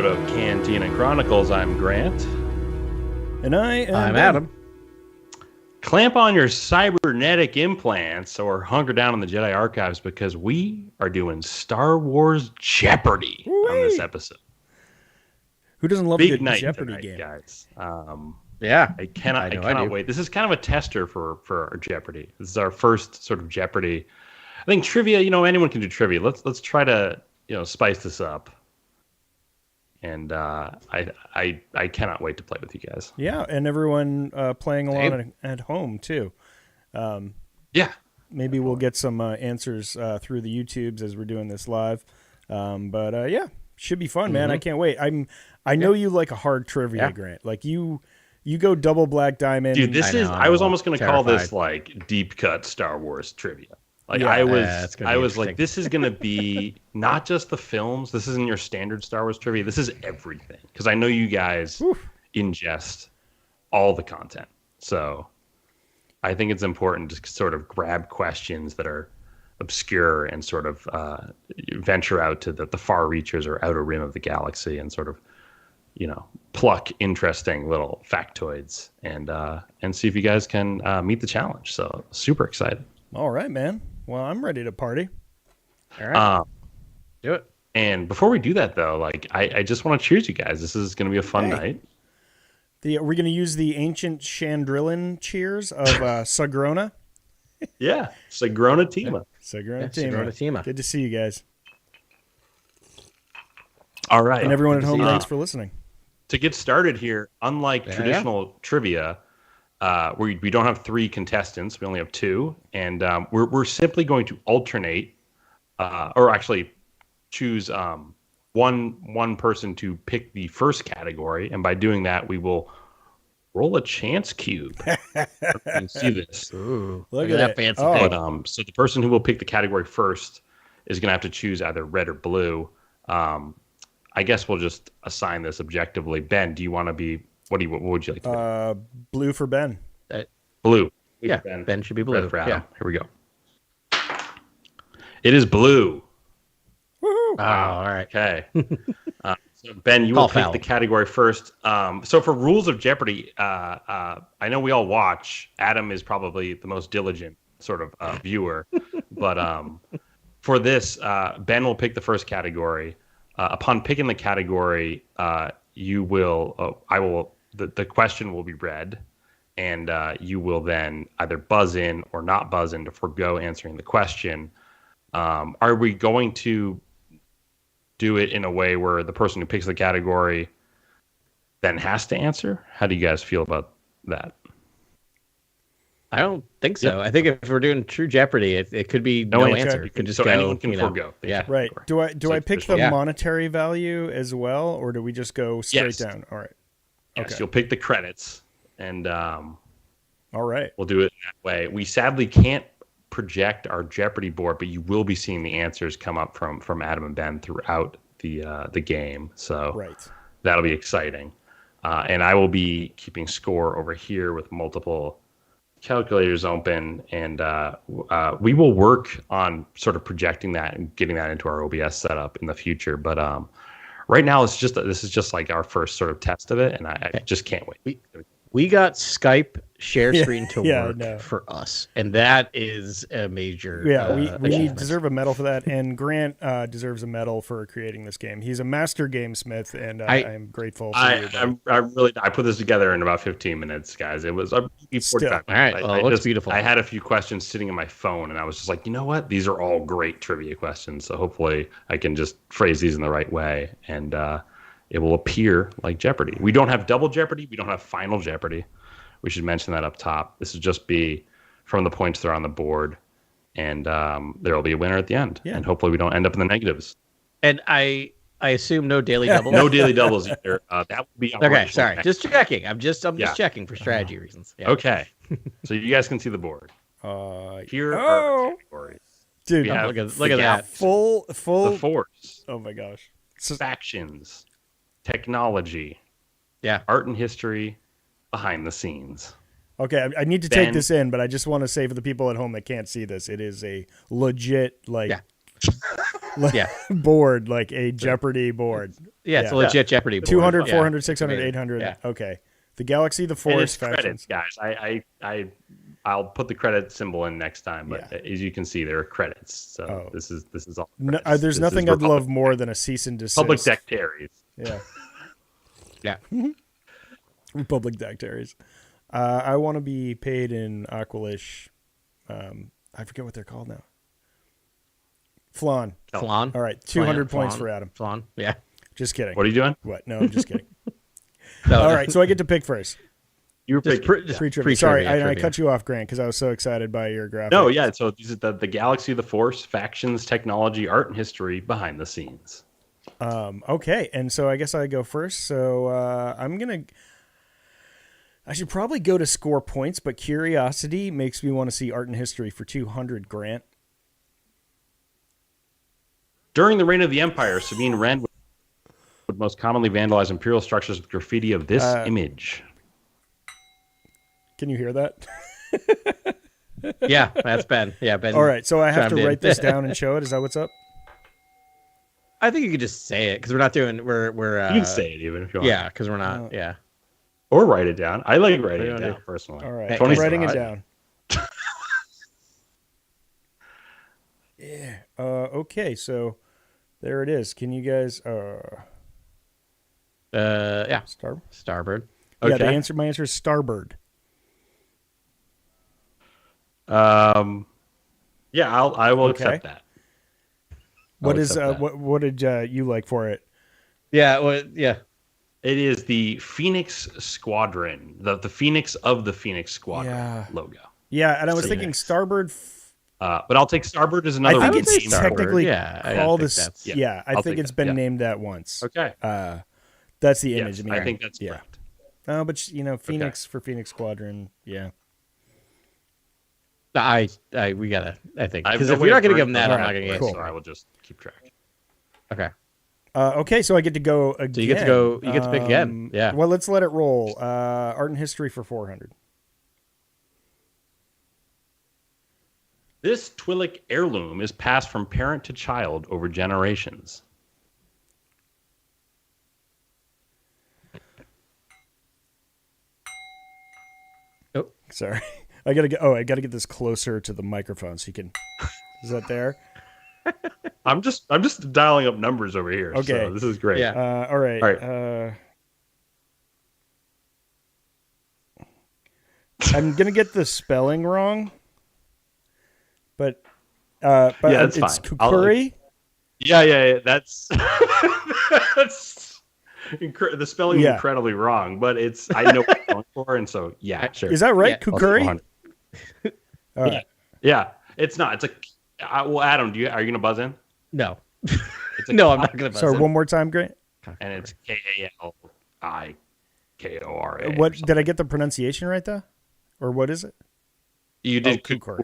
of Cantina Chronicles. I'm Grant. And I'm Adam. Clamp on your cybernetic implants or hunker down in the Jedi archives because we are doing Star Wars Jeopardy on this episode. Who doesn't love Big a good night Jeopardy tonight, game? Guys. Yeah. I cannot wait. This is kind of a tester for our Jeopardy. This is our first sort of Jeopardy. I think trivia, anyone can do trivia. Let's try to, spice this up. And I cannot wait to play with you guys. Yeah, and everyone playing along at home too. Yeah. Maybe we'll get some answers through the YouTubes as we're doing this live. But yeah, should be fun, man. I can't wait. I know you like a hard trivia, Grant. Like you go double black diamond. Dude, I was almost going to call this like deep cut Star Wars trivia. Like I was like, this is going to be not just the films. This isn't your standard Star Wars trivia. This is everything. Because I know you guys ingest all the content. So I think it's important to sort of grab questions that are obscure and sort of venture out to the far reaches or outer rim of the galaxy and sort of, pluck interesting little factoids and see if you guys can meet the challenge. So super excited. All right, man. Well, I'm ready to party. All right. Do it. And before we do that, though, like I just want to cheers you guys. This is going to be a fun night. We're going to use the ancient Chandrillan cheers of Sagrona. Yeah, Sagrona Tima. Sagrona Tima. Good to see you guys. All right. And everyone at home, thanks for listening. To get started here, unlike traditional trivia, we don't have three contestants. We only have two. And we're simply going to alternate, or actually choose one person to pick the first category. And by doing that, we will roll a chance cube. You can see this. Ooh, look at that fancy thing. But, so the person who will pick the category first is going to have to choose either red or blue. I guess we'll just assign this objectively. Ben, do you want to be? What would you like to be? Blue for Ben. Blue. Yeah, Ben should be blue. Red for Adam. Yeah. Here we go. It is blue. Woohoo! Oh, all right. Okay. So Ben, you will pick the category first. So for rules of Jeopardy, I know we all watch. Adam is probably the most diligent sort of viewer, but for this, Ben will pick the first category. Upon picking the category, you will. The question will be read, and you will then either buzz in or not buzz in to forego answering the question. Are we going to do it in a way where the person who picks the category then has to answer? How do you guys feel about that? I don't think so. Yeah. I think if we're doing true Jeopardy, it could be no answer. You could just go. Anyone can forego. Yeah. Right. Do I pick the monetary value as well, or do we just go straight down? All right. Yes, okay. You'll pick the credits, and all right, we'll do it that way. We sadly can't project our Jeopardy board, but you will be seeing the answers come up from Adam and Ben throughout the game. So that'll be exciting. And I will be keeping score over here with multiple calculators open, and we will work on sort of projecting that and getting that into our OBS setup in the future. But right now, this is just like our first sort of test of it, and I just can't wait. We got Skype share screen to work for us, and that is a major. Yeah, we deserve a medal for that, and Grant deserves a medal for creating this game. He's a master gamesmith, and I am grateful for you. I put this together in about 15 minutes, guys. It was all right. It looks beautiful. I had a few questions sitting in my phone, and I was just like, you know what? These are all great trivia questions. So hopefully, I can just phrase these in the right way, and it will appear like Jeopardy. We don't have double Jeopardy. We don't have final Jeopardy. We should mention that up top. This will just be from the points that are on the board, and there will be a winner at the end. Yeah. And hopefully we don't end up in the negatives. And I assume no daily doubles? No daily doubles either. That would be... Okay, sorry. Just checking. I'm just checking for strategy reasons. Yeah. Okay. So you guys can see the board. Here are the categories. Dude, look at that. Full... The Force. Oh my gosh. Factions. Technology, art and history, behind the scenes. Okay, I need to take this in, but I just want to say for the people at home that can't see this, it is a legit board, like a Jeopardy board. Yeah, it's a legit Jeopardy board. 200, 400, 600, 800. Yeah. Okay. The Galaxy, the Force factions. Credits, guys. I'll put the credit symbol in next time, but as you can see, there are credits. So this is all. No, there's nothing I'd love more than a cease and desist. Public Dactaries. Yeah. Yeah. Republic Dactaries. I want to be paid in Aqualish. I forget what they're called now. Flan. Flan. All right, 200 points for Adam. Flan. Yeah. Just kidding. What are you doing? What? No, I'm just kidding. All right, so I get to pick first. You were pre-trivia. Sorry, I cut you off, Grant, because I was so excited by your graphic. No, yeah. So these are the Galaxy, the Force, factions, technology, art, and history behind the scenes. Okay, and so I guess I go first. So I should probably go to score points, but curiosity makes me want to see art and history for 200, Grant. During the reign of the Empire, Sabine Wren would most commonly vandalize imperial structures with graffiti of this image. Can you hear that? Yeah, that's Ben. Yeah, Ben. All right, so I have to write this down and show it. Is that what's up? I think you could just say it because we're not doing. We're. You can say it even if you want. Yeah, because we're not. Yeah. Or write it down. I like writing it down personally. All right, I'm writing it down. Yeah. Okay, so there it is. Can you guys? Yeah. Starboard. Okay. Yeah. My answer is starboard. Yeah, I will accept that. What did you like for it? Yeah, well, yeah. It is the Phoenix Squadron, the Phoenix of the Phoenix Squadron logo. Yeah, and I was thinking starboard. But I'll take starboard as another. I think it's technically called this. Yeah, I think it's been named that once. Okay. That's the image. I think that's correct. No, but Phoenix for Phoenix Squadron. Yeah. We gotta. I think because if we're not gonna give them that, I'm not gonna get. So I will just keep track. Okay. Okay, so I get to go again. So you get to go. You get to pick again. Yeah. Well, let's let it roll. Art and history for 400. This Twi'lek heirloom is passed from parent to child over generations. Oh, sorry. I gotta get this closer to the microphone so you can. Is that there? I'm just dialing up numbers over here. Okay, so this is great. Yeah. All right. I'm gonna get the spelling wrong, but it's fine. Kukuri. Yeah. That's the spelling is incredibly wrong, but I know what I'm going for, and so sure. Is that right? Yeah. Kukuri. All right. Yeah, it's not. It's well, Adam, are you gonna buzz in? No. No, I'm not gonna buzz in. Sorry, one more time, Grant. And it's KALIKORA. What did I get the pronunciation right though, or what is it? You did Kukuri,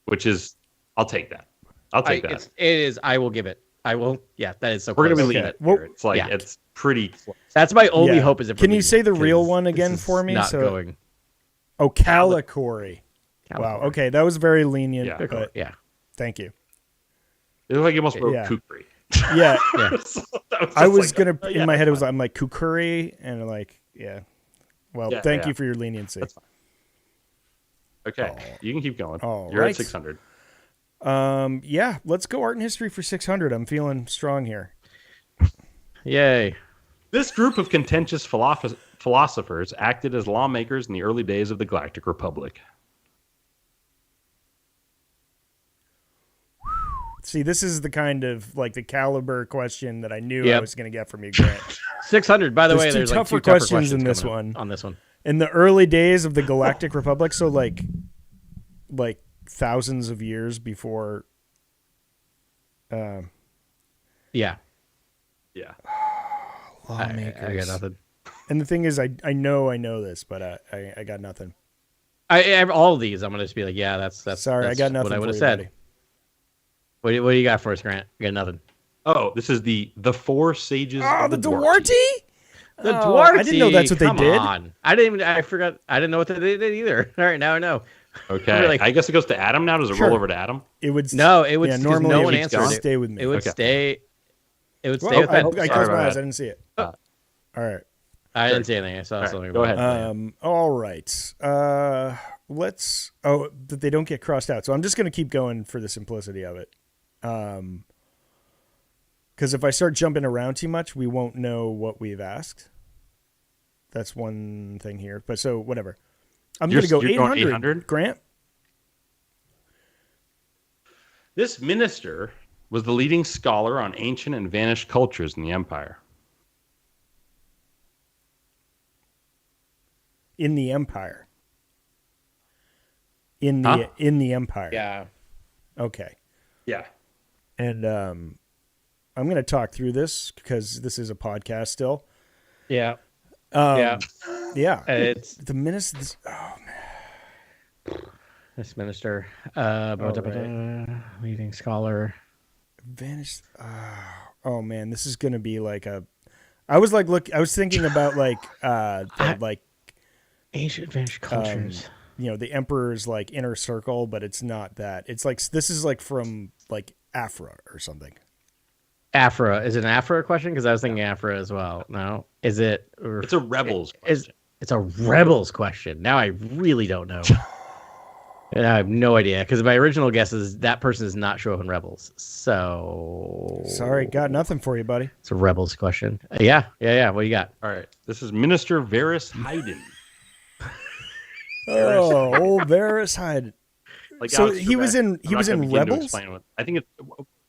which is I'll take that. It is. I will give it. I will. Yeah, that is so. We're gonna be leaving it. It's like it's pretty close. That's my only hope. Is can you say the real one again for me? Not going. Oh, Calicori. Wow. Okay, that was very lenient. Yeah. Thank you. It was like you almost wrote Kukuri. Yeah. So I was gonna in my head. I'm like Kukuri, and Well, thank you for your leniency. That's fine. Okay, you can keep going. You're at 600. Let's go art and history for 600. I'm feeling strong here. Yay. This group of contentious philosophers acted as lawmakers in the early days of the Galactic Republic. See, this is the kind of the caliber question that I knew I was going to get from you, Grant. 600. By the way, there's two tougher questions in this one. On this one, in the early days of the Galactic Republic, so like thousands of years before. Yeah. Lawmakers. I got nothing. And the thing is, I know this, but I got nothing. All of these, I'm gonna just be like, that's. Sorry, I got nothing. What I would have said. What do you got for us, Grant? I got nothing. Oh, this is the Four Sages. Oh, the Duarte. The Duarte. I didn't know that's what they did. On. I forgot. I didn't know what they did either. All right, now I know. Okay. Like, I guess it goes to Adam now. Does it roll over to Adam? It would. No, it would. Yeah, normally no it one would answered it. stay with me. It would stay. It would stay with I Ben. closed my eyes. I didn't see it. All right. I didn't see anything. I saw something. Go ahead. All right. Let's. Oh, that they don't get crossed out. So I'm just going to keep going for the simplicity of it. Because if I start jumping around too much, we won't know what we've asked. That's one thing here. But so whatever. I'm going to go 800. Grant. This minister was the leading scholar on ancient and vanished cultures in the Empire. In the Empire. In the Empire. Yeah. Okay. Yeah. And I'm going to talk through this because this is a podcast still. Yeah. Yeah. It's the minister. Oh man. This minister, leading scholar, vanished. Oh man, this is gonna be like a. I was thinking about like ancient vanished cultures. The emperor's like inner circle, but it's not that. It's like this is like from like Afra or something. Afra, is it an Afra question? Because I was thinking Afra as well. No, is it? It's a rebels question. It's a rebels question. Now I really don't know. And I have no idea because my original guess is that person does not show up in Rebels. So sorry, got nothing for you, buddy. It's a Rebels question. Yeah. What do you got? All right, this is Minister Varys Hayden. Old Varys Hayden. Like so he was in Rebels. I think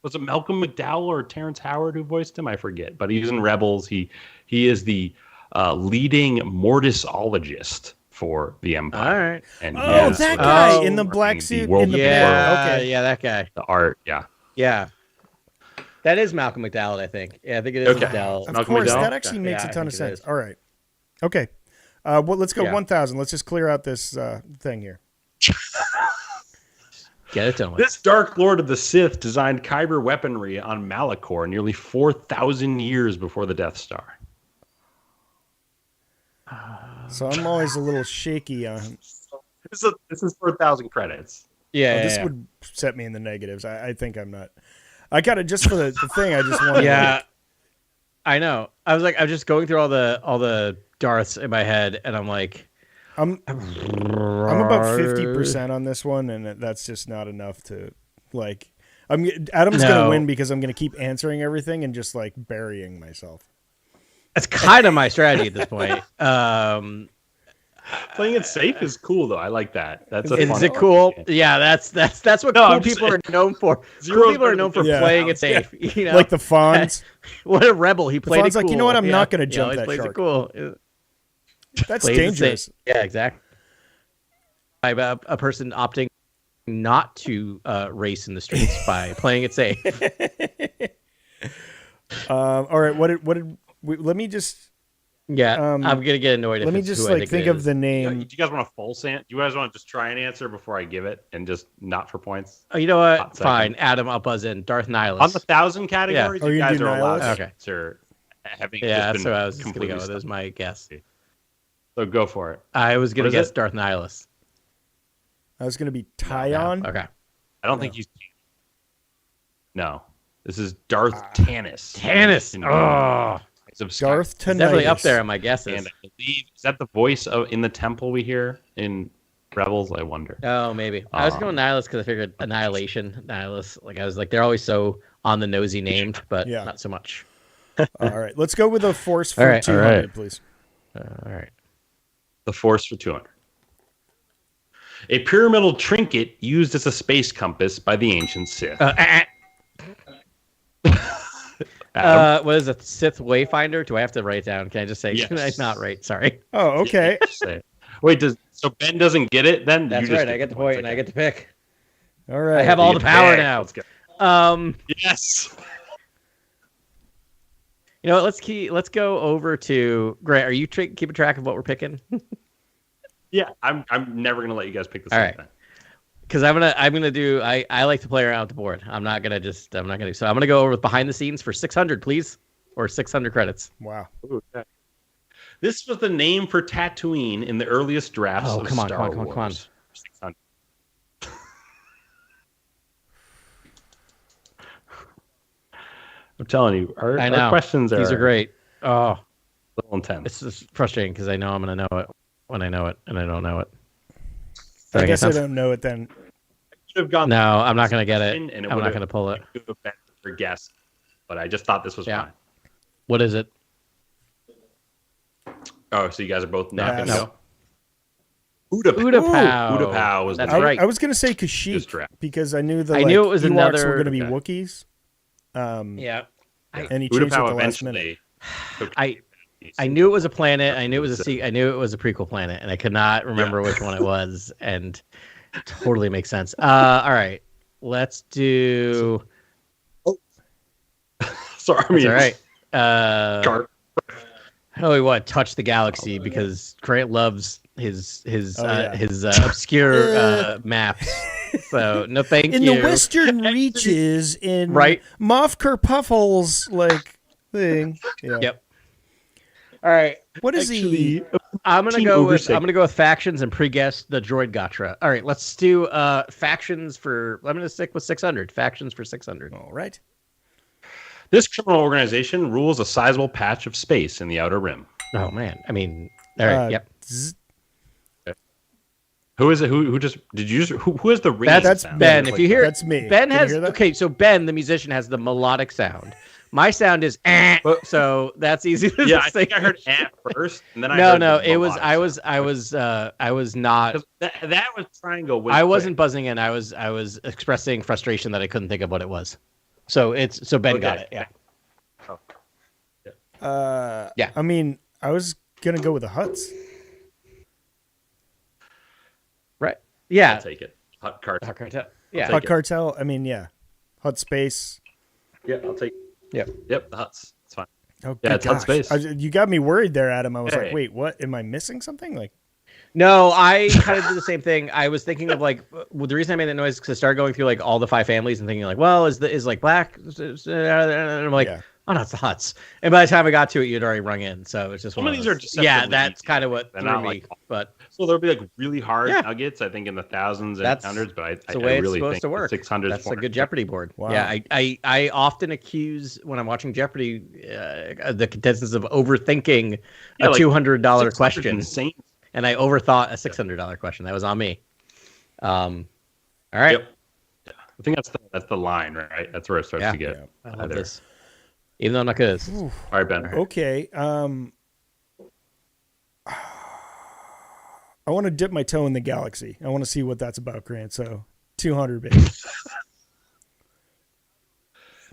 was it Malcolm McDowell or Terrence Howard who voiced him. I forget, but he's in Rebels. He is the leading mortisologist for the Empire. All right. And that guy in the black suit. Yeah, that guy. The art, yeah. That is Malcolm McDowell, I think. Yeah, I think it is McDowell. Of course, that actually makes a ton of sense. All right. Okay. Let's go 1,000. Let's just clear out this thing here. Get it done with. This Dark Lord of the Sith designed kyber weaponry on Malachor nearly 4,000 years before the Death Star. So I'm always a little shaky on. This is 4,000 credits. Yeah, this would set me in the negatives. I think I'm not. I got it just for the thing. I just wanted. Yeah, I know. I was like, I'm just going through all the Darths in my head, and I'm like, I'm about 50% on this one, and that's just not enough to like. Adam's gonna win because I'm gonna keep answering everything and just like burying myself. That's kind of my strategy at this point. Playing it safe is cool, though. I like that. Is it cool? Yeah, that's what cool people are known for. Cool people are known for playing it safe. You know, like the Fonz. What a rebel! He played it cool. Like, you know what? I'm not going to jump that plays shark. It cool. That's dangerous. Yeah, exactly. A person opting not to race in the streets by playing it safe. All right. What did? Let me just. Yeah, I'm gonna get annoyed. Let me just think of the name. Do you guys want a false answer? Do you guys want to just try and answer before I give it, and just not for points? Oh, you know what? Fine, Adam, I'll buzz in. Darth Nihilus on the 1,000 categories. Yeah. You guys are allowed to answer. That's what I was gonna go with. That was my guess. So go for it. I was gonna guess Darth Nihilus. I was gonna be Tyon. Okay. I don't think he's. No, this is Darth Tanis. Tanis. Oh. Darth Tanis. Definitely up there on my guesses. And I believe, is that the voice in the temple we hear in Rebels? I wonder. Oh, maybe. I was going Nihilus because I figured Annihilation, Nihilus. Like I was like, they're always so on the nosy named, but not so much. All right, let's go with a Force for 200, please. All right. The Force for 200. A pyramidal trinket used as a space compass by the ancient Sith. What is a Sith Wayfinder? Do I have to write it down? Can I just say? Yes. Can I not write? Sorry. Oh, okay. Wait, so Ben doesn't get it then? That's right. I get the point, and I get to pick. All right. I have all the power now. Let's go. Yes. You know what? Let's go over to Grant. Are you keeping track of what we're picking? Yeah, I'm never gonna let you guys pick the same thing. Because I'm gonna do. I like to play around with the board. I'm not gonna do. So I'm gonna go over with behind the scenes for 600, please, or 600 credits. Wow. Okay. This was the name for Tatooine in the earliest drafts of Star Wars. Come on. I'm telling you, our questions These are great. Oh, a little intense. It's just frustrating because I know I'm going to know it when I know it, and I don't know it. I guess I don't know it then. No, I'm not going to get it. I'm not going to pull it. For guess, but I just thought this was fine. What is it? Oh, so you guys are both not going to go? Utapau was that's right. right. I was going to say Kashyyyk because I knew I knew it was Ewoks were going to be Wookiees. Yeah. And he changed it at the last minute. I knew it was a planet. I knew it was I knew it was a prequel planet, and I could not remember which one it was, and totally makes sense. All right, let's do. Sorry, all right. How do we want to touch the galaxy because Grant loves his obscure maps. So no, thank you. In the western reaches, in Moff Kerpuffle's thing. Yeah. Yep. All right. What is he? I'm gonna go with factions and pre-guess the droid gotcha. All right, let's do factions for. I'm gonna stick with 600 factions for 600. All right. This criminal organization rules a sizable patch of space in the Outer Rim. Oh man, I mean, all right, yep. Who is it? Who just did you? Who has the ring? That's sound? Ben. If you hear, that's me. Ben has So Ben, the musician, has the melodic sound. My sound is so that's easy. Yeah, I think I heard first, and then I heard I was not. That was triangle. I wasn't buzzing in. I was expressing frustration that I couldn't think of what it was. So Ben got it. Yeah. Oh. Yeah. I mean, I was gonna go with the Hutts. Right. Yeah. I'll take it. Hutt Cartel. Yeah. Hutt Cartel. I mean, yeah. Hutt Space. Yeah, I'll take. Yep. The Hutts. It's fine. Oh, yeah, it's Hutt Space. You got me worried there, Adam. I was like, wait, what? Am I missing something? No, I kind of did the same thing. I was thinking of the reason I made that noise because I started going through all the 5 families and thinking well, is black? And I'm like, oh no, it's the Hutts. And by the time I got to it, you'd already rung in. So it's just some of these are just that's kind of what threw me. But so there'll be really hard nuggets. I think in the thousands and hundreds, but I really think to work. 600. That's a good Jeopardy board. Wow. Yeah, I often accuse when I'm watching Jeopardy the contestants of overthinking a $200 question. Insane. And I overthought a $600 question. That was on me. All right. Yep. I think that's the line, right? That's where it starts to get. I love this. Even though I'm not good. All right, Ben. Okay. I want to dip my toe in the galaxy. I want to see what that's about, Grant. So 200, baby.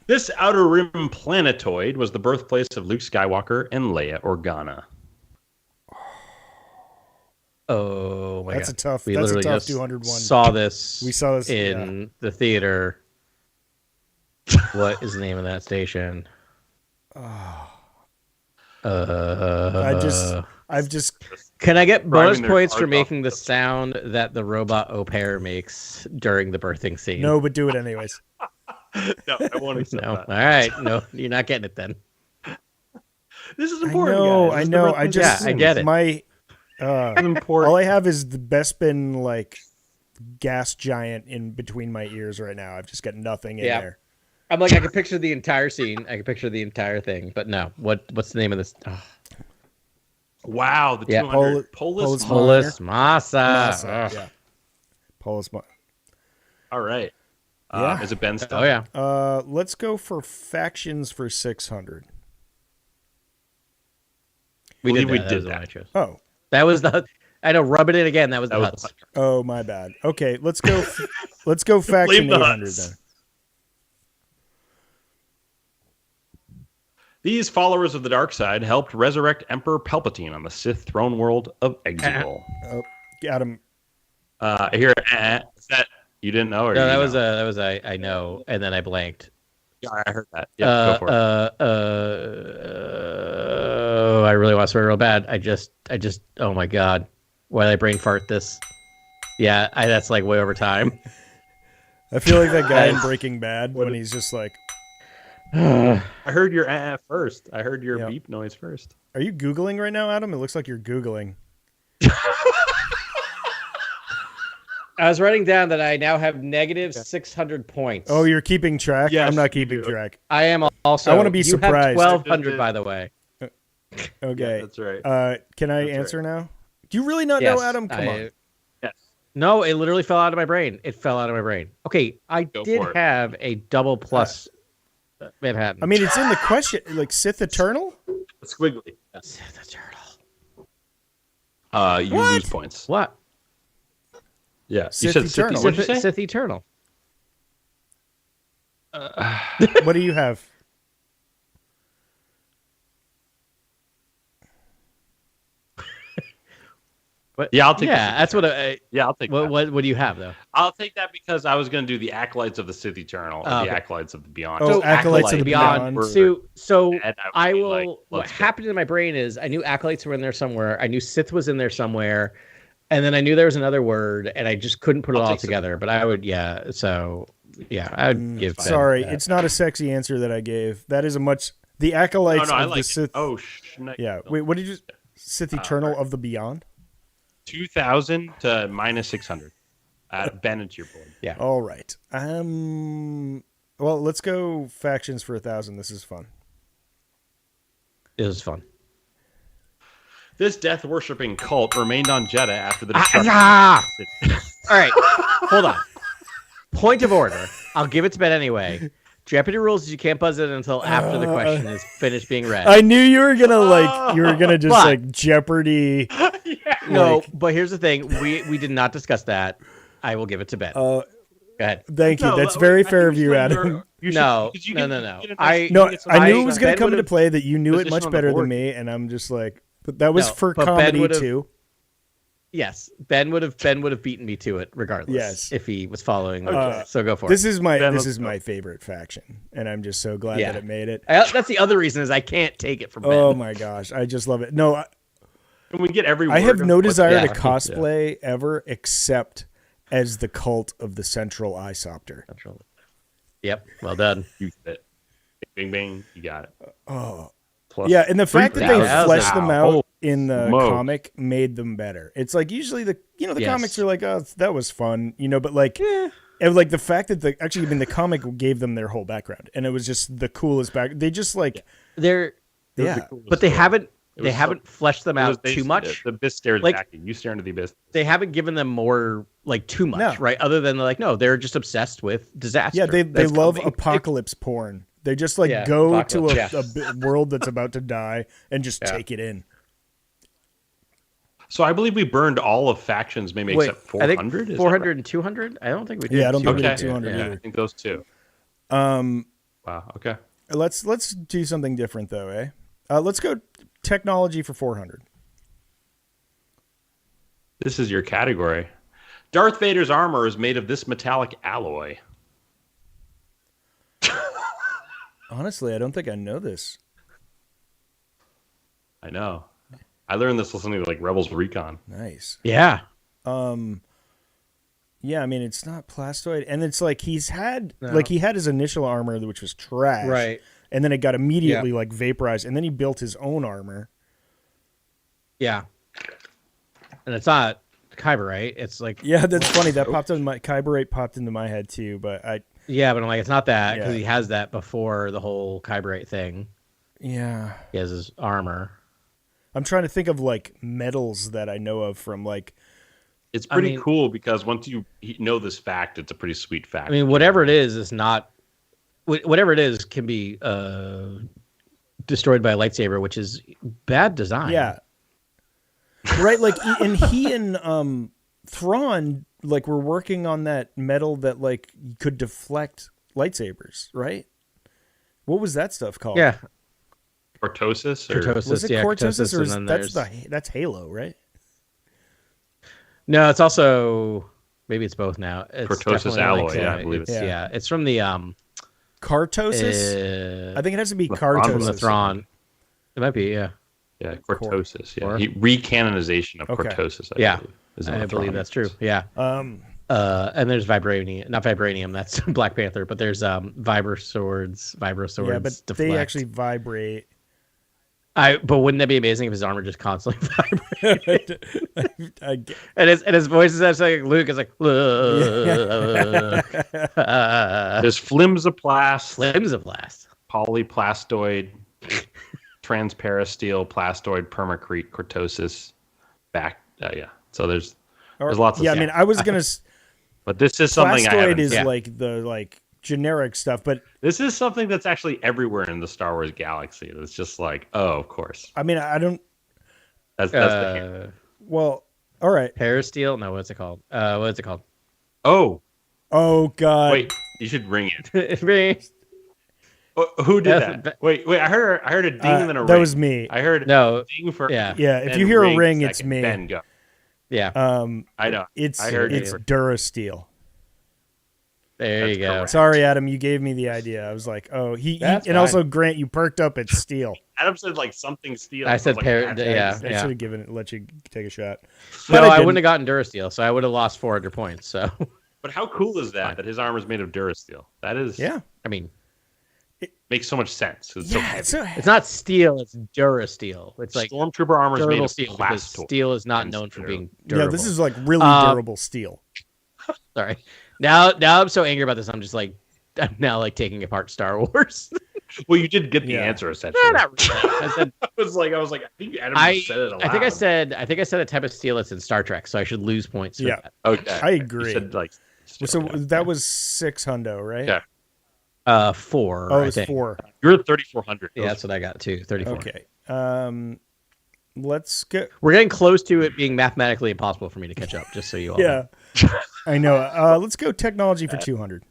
This Outer Rim planetoid was the birthplace of Luke Skywalker and Leia Organa. Oh my God. We that's literally a tough just 201. We saw this in the theater. What is the name of that station? I've just. Can I get bonus points for making the sound that the robot au pair makes during the birthing scene? No, but do it anyways. No, I won't accept that. All right, no, you're not getting it then. This is important. I know. I get it. My all I have is the Bespin gas giant in between my ears right now. I've just got nothing in there. I'm like, I can picture the entire scene. I can picture the entire thing, but no. What's the name of this? Oh. Wow, the 200 Polis Massa. Yeah. Polis Massa. All right. Is it Ben still? Oh yeah. Let's go for factions for 600. We did that. I chose. Oh. That was the. I know. Rub it in again. That was the Hutts. Oh my bad. Okay, let's go. Let's go faction 800 then. These followers of the dark side helped resurrect Emperor Palpatine on the Sith throne world of Exegol. Oh, got him. Here, is that you didn't know? Or no, that was I know, and then I blanked. Yeah, I heard that. Yeah, go for it. I really want to swear real bad. I just. Oh my god, why did I brain fart this? Yeah, that's way over time. I feel like that guy in Breaking Bad when he's just like. I heard your first. I heard your beep noise first. Are you Googling right now, Adam? It looks like you're Googling. I was writing down that I now have negative 600 points. Oh, you're keeping track? Yes, I'm not keeping track. I am also. I want to be surprised. You have 1,200, by the way. Okay. Yeah, that's right. Can I answer now? Do you really not know, Adam? Come on. Yes. No, it literally fell out of my brain. Okay, I did have a double plus Manhattan. I mean, it's in the question. Like Sith Eternal? Squiggly. Yeah. Sith Eternal. You lose points. What? Yeah. Sith you said Eternal. What'd you say? Sith Eternal. What do you have? Yeah, I'll take. Yeah, that's what. I'll take. What do you have though? I'll take that because I was going to do the Acolytes of the Sith Eternal and the Acolytes of the Beyond. Oh, Acolytes of the Beyond. So I will. What happened in my brain is I knew Acolytes were in there somewhere. I knew Sith was in there somewhere, and then I knew there was another word, and I just couldn't put it all together. But I would, So I would give. Sorry, it's not a sexy answer that I gave. That is a much the Acolytes of the Sith. Oh, yeah. Wait, what did you? Sith Eternal of the Beyond. 2,000 to minus 600. Ben, it's your board. Yeah. All right. Well, let's go factions for 1,000. This is fun. It was fun. This death-worshipping cult remained on Jeddah after the destruction. All right. Hold on. Point of order. I'll give it to Ben anyway. Jeopardy rules is you can't buzz it until after the question is finished being read. I knew you were gonna just Jeopardy. No, but here's the thing: we did not discuss that. I will give it to Ben. Go ahead. Thank you. That's very fair of you, Adam. No. I knew it was gonna come into play that you knew it much better than me, and I'm just like, but that was for comedy too. Yes, Ben would have beaten me to it regardless. Yes, if he was following. So go for it. This is my favorite faction, and I'm just so glad that it made it. That's the other reason is I can't take it from Ben. Oh my gosh, I just love it. No, we get every. I have no desire to cosplay ever, except as the cult of the Central Eye-Sopter. Yep, well done. You did it. Bing, bing, you got it. Oh. Yeah, and the fact that they fleshed them out in the comic made them better. It's like usually the comics are like, oh, that was fun, but like, and like the fact that the comic gave them their whole background, and it was just the coolest back. They just like but they haven't fleshed them out too much. The abyss stares back at you. You stare into the abyss. They haven't given them more too much, right? Other than they're just obsessed with disaster. Yeah, they love apocalypse porn. They just go to a world that's about to die and just take it in. So I believe we burned all of factions, maybe except 400. 400 and 200. I don't think we did. Yeah, I don't think we did 200 either. I think those two. Wow. Okay. Let's do something different though, eh? Let's go technology for 400. This is your category. Darth Vader's armor is made of this metallic alloy. Honestly, I don't think I know this. I know. I learned this listening to Rebels Recon. Nice. Yeah. Yeah, I mean it's not plastoid, and it's like he had his initial armor, which was trash, right? And then it got immediately vaporized, and then he built his own armor. Yeah. And it's not Kyberite. It's like that's funny. That popped in my Kyberite popped into my head too, but yeah, but I'm like, it's not that because he has that before the whole Kyberite thing. Yeah. He has his armor. I'm trying to think of metals that I know of from It's pretty cool because once you know this fact, it's a pretty sweet fact. I mean, whatever it is not. Whatever it is can be destroyed by a lightsaber, which is bad design. Yeah. Right, and he and Thrawn were working on that metal that could deflect lightsabers, right? What was that stuff called? Yeah. Cortosis? Was it cortosis or that's Halo, right? No, it's also maybe it's both now. It's cortosis alloy, I believe it's it's from the Cartosis? I think it has to be Cartosis. From the Thrawn. It might be, yeah. Yeah, Cortosis. Yeah, recanonization of Cortosis. I believe that's true. Yeah. And there's vibranium, not vibranium. That's Black Panther. But there's vibro swords. Yeah, but deflect. they actually vibrate. But wouldn't that be amazing if his armor just constantly vibrated? And his voice is like Luke is like. There's flimsoplast, polyplastoid, transparasteel, plastoid, permacrete, cortosis, So there's lots of. Yeah, I mean, I was gonna. But this is something plastoid is like the generic stuff, but this is something that's actually everywhere in the Star Wars galaxy. It's just like, oh, of course. I mean, I don't. That's the well, all right. Parasteel? No, what's it called? What's it called? Oh God! Wait, you should ring it. Ring. Who did that? Wait. I heard a ding and then a ring. That was me. I heard no ding for yeah. If you hear a ring, it's me. Ben, go. Yeah. I know. It's Durasteel. There you go. Correct. Sorry, Adam, you gave me the idea. I was like, oh, and also Grant, you perked up at steel. Adam said like something steel. I said I should have given it, let you take a shot. But I wouldn't have gotten Durasteel, so I would have lost 400 points. So. But how cool is that? That his armor is made of Durasteel. That is. Yeah. I mean, it makes so much sense. It's not steel. It's Durasteel. It's like Stormtrooper armor is made of steel. plastoid. Steel is not known for being durable. Yeah, this is like really durable steel. Sorry. Now I'm so angry about this. I'm now like taking apart Star Wars. Well, you did get the answer essentially. Yeah, not really. I was like, I think Adam said it aloud. I think I said a type of steel that's in Star Trek, so I should lose points for that. Okay. I agree. Said, that was 6 hundo, right? Yeah. 4. Oh, it was 4. You're at 3,400. Yeah, that's what I got too. 34. Okay. Let's go. We're getting close to it being mathematically impossible for me to catch up. Just so you all know. I know. Let's go technology for 200.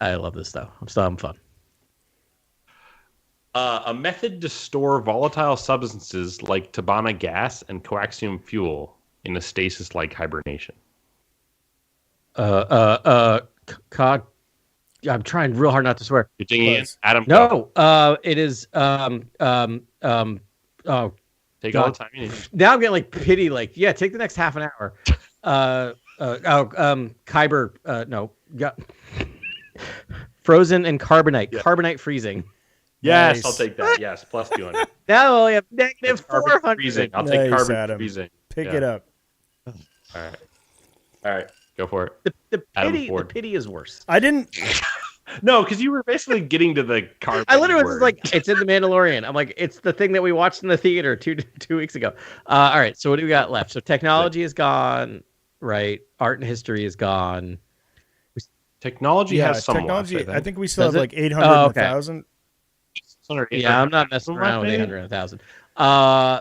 I love this though. I'm still having fun. A method to store volatile substances like Tabana gas and coaxium fuel in a stasis-like hibernation. I'm trying real hard not to swear. You're digging in, Adam. No. It is. Take all the time you need. Now I'm getting like pity. Like, take the next half an hour. Kyber. No. Frozen and carbonite. Yeah. Carbonite freezing. Yes, nice. I'll take that. Yes, plus 200. Now I only have negative 400. Freezing. I'll take carbon Adam. freezing. Pick it up. All right. Go for it. The pity is worse. I didn't. No, because you were basically getting to the carbon. I literally was like, it's in The Mandalorian. I'm like, it's the thing that we watched in the theater two weeks ago. All right, so what do we got left? So technology is gone, right? Art and history is gone. Technology has some technology. left, I think we still have like 800 and 1,000. Yeah, I'm not messing around with 800 and 1,000.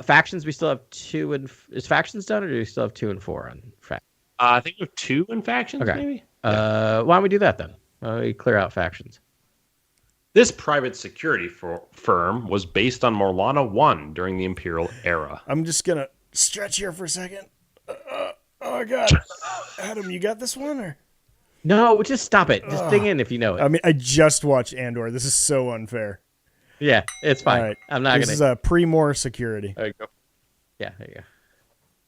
Factions, we still have 2 and is factions done, or do we still have 2 and 4 on factions? I think we have 2 in factions, maybe. Why don't we do that then? We clear out factions. This private security firm was based on Morlana 1 during the Imperial era. I'm just gonna stretch here for a second. Oh my God, Adam, you got this one or? No, just stop it. Just dig in if you know it. I mean, I just watched Andor. This is so unfair. Yeah, it's fine. All right. I'm not This is a pre-more security. There you go. Yeah, there you go.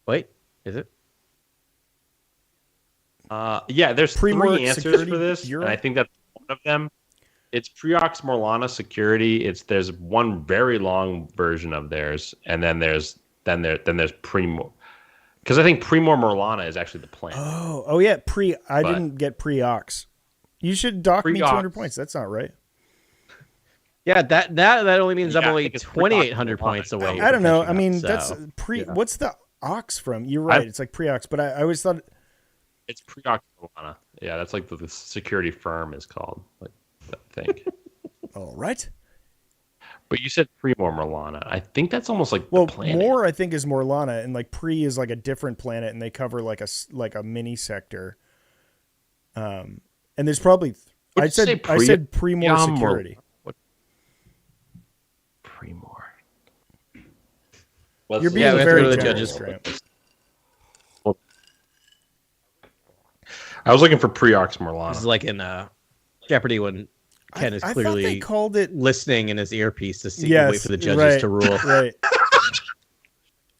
Wait, is it? There's 3 answers for this, and I think that's one of them. It's Preox Morlana security. There's one very long version of theirs, and then there's Premor. Because I think Premor Morlana is actually the planet. Oh yeah, I didn't get Preox. You should dock me 200 points. That's not right. Yeah, that only means I'm only 2,800 points away. I don't know. I mean, that's What's the ox from? You're right. It's like Preox, but I always thought it's Preox Morlana. Yeah, that's like the security firm is called. Like, I think. All right. But you said Premor Morlana. I think that's almost like the planet. Mor I think is Morlana, and like Pre is like a different planet, and they cover like a mini sector. And there's probably I said Premor security. Premor. You're being very judges. I was looking for Preox Morlana. This is like in Jeopardy when Ken is clearly they called it listening in his earpiece to see wait for the judges to rule. Right.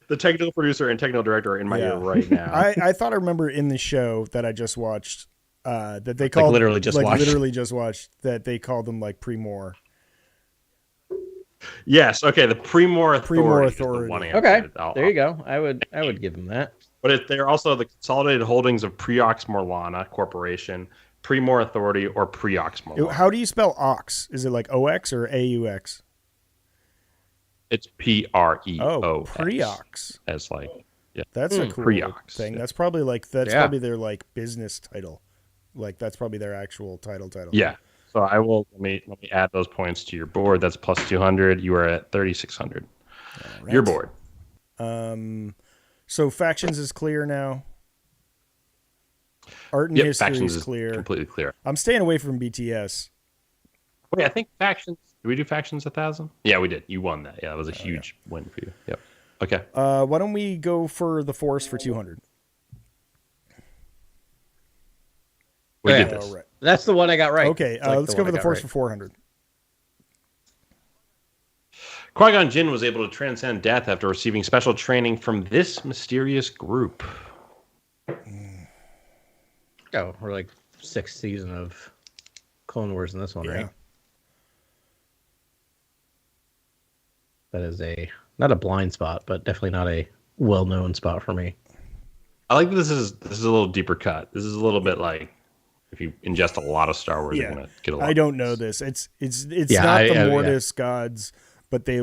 The technical producer and technical director are in my ear right now. I thought I remember in the show that I just watched that they called literally just watched that they called them like Premor. Yes. Okay. The Premor Authority. Is the one answer. Okay. There you go. I would give them that. But they're also the consolidated holdings of Preox Morlana Corporation, Premor Authority, or Preox Morlana. How do you spell ox? Is it like OX or AUX? It's PREOX. Oh, Preox. As like, yeah. That's a cool Preox, thing. yeah. That's probably probably their like business title. Like that's probably their actual title. Yeah. So I will let me add those points to your board. That's plus 200. You are at 3,600. Right. Your board. So factions is clear now. Art and history factions is clear. Completely clear. I'm staying away from BTS. Wait, I think factions. Did we do factions 1,000? Yeah, we did. You won that. Yeah, that was a huge win for you. Yep. Okay. Why don't we go for the Force for 200? We did this. Right. That's the one I got right. Okay, let's go for the Force for 400. Qui-Gon Jinn was able to transcend death after receiving special training from this mysterious group. Oh, we're like 6th season of Clone Wars in this one, right? That is not a blind spot, but definitely not a well-known spot for me. I like this is a little deeper cut. This is a little bit like if you ingest a lot of Star Wars, you're gonna get a lot. I don't know this. It's not the Mortis gods, but they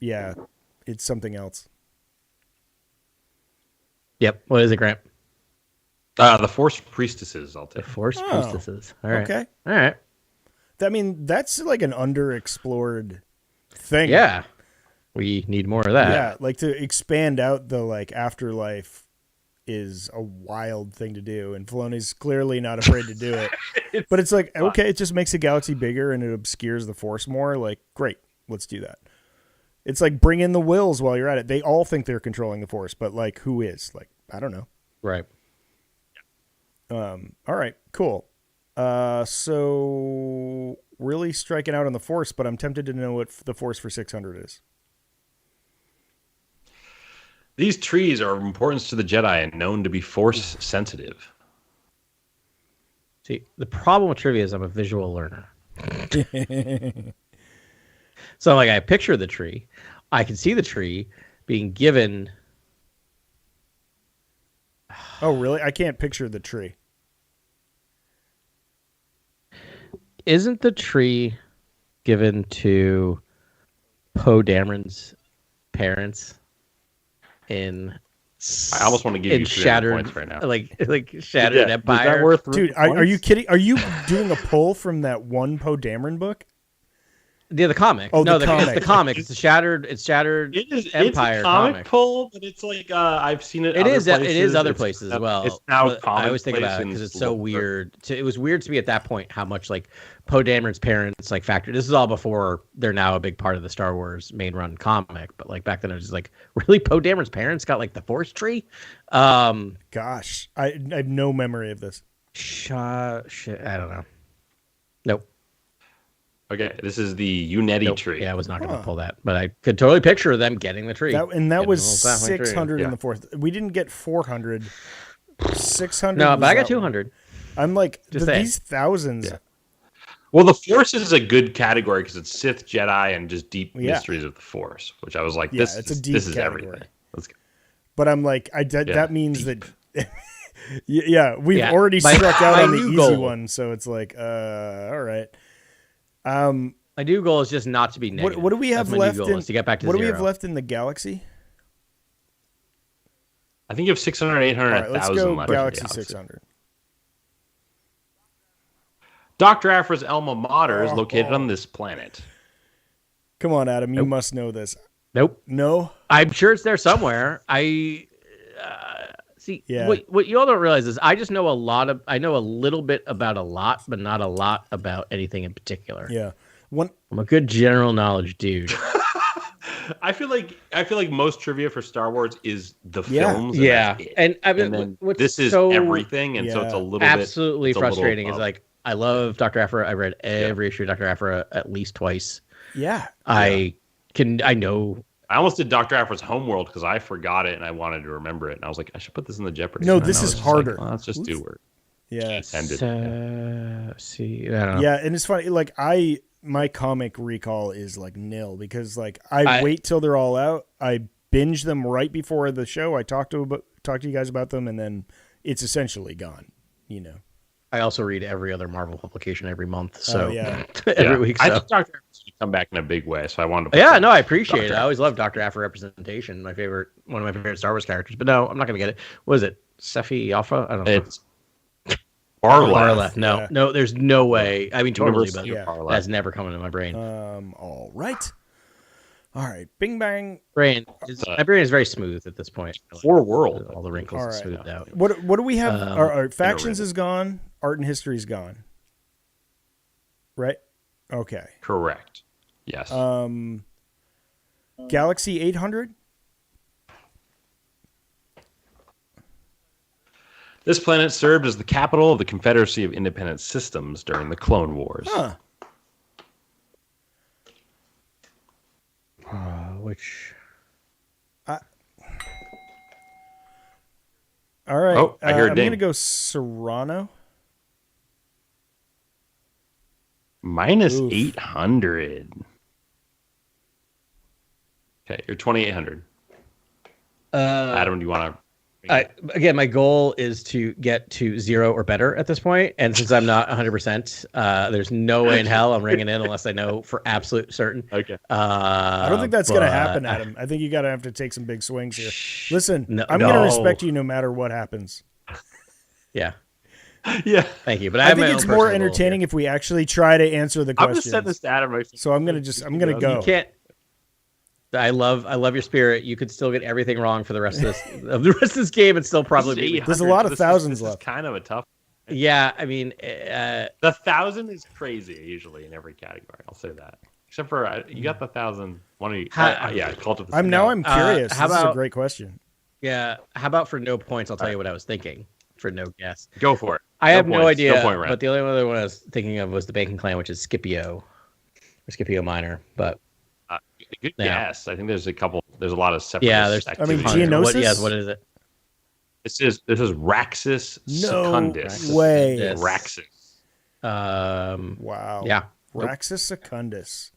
it's something else. Yep. What is it, Grant? The Force Priestesses, I'll take. The Force Priestesses. All right. Okay. All right. That's like an underexplored thing. Yeah. We need more of that. Yeah, like to expand out the like afterlife is a wild thing to do, and Filoni's clearly not afraid to do it. But it's like, okay, it just makes the galaxy bigger and it obscures the Force more. Like, great, let's do that. It's like bring in the Wills while you're at it. They all think they're controlling the Force, but like, who is? Like, I don't know. Right. All right, cool. So really striking out on the Force, but I'm tempted to know what the Force for 600 is. These trees are of importance to the Jedi and known to be Force sensitive. See, the problem with trivia is I'm a visual learner. So like I picture the tree. I can see the tree being given. Oh, really? I can't picture the tree. Isn't the tree given to Poe Dameron's parents in? I almost want to give you shattered points right now. Like Shattered Empire. Is that worth Dude, are you kidding? Are you doing a poll from that one Poe Dameron book? Yeah, the comic. Oh, no, the comic. It's the comic. It's Shattered Empire. It's a comic pull, but it's like I've seen it. It is other places as well. It's now I always think about it because it's so weird. It was weird to me at that point how much like Poe Dameron's parents like factored. This is all before they're now a big part of the Star Wars main run comic. But like back then, I was just like, really, Poe Dameron's parents got like the Force tree. Gosh, I have no memory of this. Shit, I don't know. Nope. Okay, this is the Uneti tree. Yeah, I was not going to pull that, but I could totally picture them getting the tree. That was 600 in the fourth. We didn't get 400. 600. No, but I got 200. I'm like, these thousands. Yeah. Well, the Force is a good category because it's Sith, Jedi, and just deep mysteries of the Force, which I was like, this is everything. Let's go. But I'm like, that means deep. That we've already struck out on the easy one, so it's like, all right. My new goal is just not to be negative. What do we have left to get back to what zero. Do we have left in the galaxy? I think you have 600, 800, 1,000 let's go left. Galaxy 600. Dr. Aphra's alma mater is located on this planet. Come on, Adam. You must know this. Nope. No? I'm sure it's there somewhere. See, what you all don't realize is I just know I know a little bit about a lot, but not a lot about anything in particular. Yeah. I'm a good general knowledge dude. I feel like most trivia for Star Wars is the films. And I mean, this is everything, and so it's a little absolutely frustrating. Is like I love Dr. Aphra. I read every issue of Dr. Aphra at least twice. Yeah. I know. I almost did Dr. Aphra's Homeworld because I forgot it and I wanted to remember it, and I was like, I should put this in the Jeopardy. No, this is harder. Like, let's just do it. Yeah. See, I don't know. Yeah, and it's funny. Like my comic recall is like nil because like I wait till they're all out. I binge them right before the show. I talk to you guys about them, and then it's essentially gone. You know. I also read every other Marvel publication every month, so every week. So. I think Dr. Afro should come back in a big way, so I wanted to. I appreciate it. I always love Dr. Afro representation. One of my favorite Star Wars characters. But no, I'm not going to get it. What is it? Sefi Alpha? I don't know. It's Barleth. No, there's no way. I mean, totally, but Barleth. That's never come into my brain. All right. Bing bang. My brain is very smooth at this point. Core world. All the wrinkles are smoothed out. What do we have? Our factions is gone. Art and history is gone. Right? Okay. Correct. Yes. Galaxy 800? This planet served as the capital of the Confederacy of Independent Systems during the Clone Wars. Huh. Which... All right. Oh, I hear a I'm ding. going to go Serrano. Minus 800. Okay, you're 2,800. Adam, do you want to? Again, my goal is to get to 0 or better at this point, and since I'm not 100%, there's no way in hell I'm ringing in unless I know for absolute certain. Okay. I don't think that's going to happen, Adam. I think you got to have to take some big swings here. Listen, I'm going to respect you no matter what happens. Yeah. Yeah. Thank you, but I think it's more entertaining if we actually try to answer the questions. I'm just sending this to Adam. So I'm going to go. You can't. I love your spirit. You could still get everything wrong for the rest of this game and still probably be. There's a lot of thousands left. This is kind of a tough. Yeah, I mean, the 1,000 is crazy usually in every category. I'll say that. Except for you got the 1,000. One of you, Cult of the. I'm curious. This is a great question. Yeah, how about for no points? I'll tell you what I was thinking. For no guess. Go for it. I have no idea. But the only other one I was thinking of was the Bacon Clan, which is Scipio, or Scipio Minor. But good guess. I think there's a couple. There's a lot of separate. Yeah, there's. Geonosis. What is it? This is Raxus Secundus. No way. Raxus. Wow. Yeah. Raxus Secundus.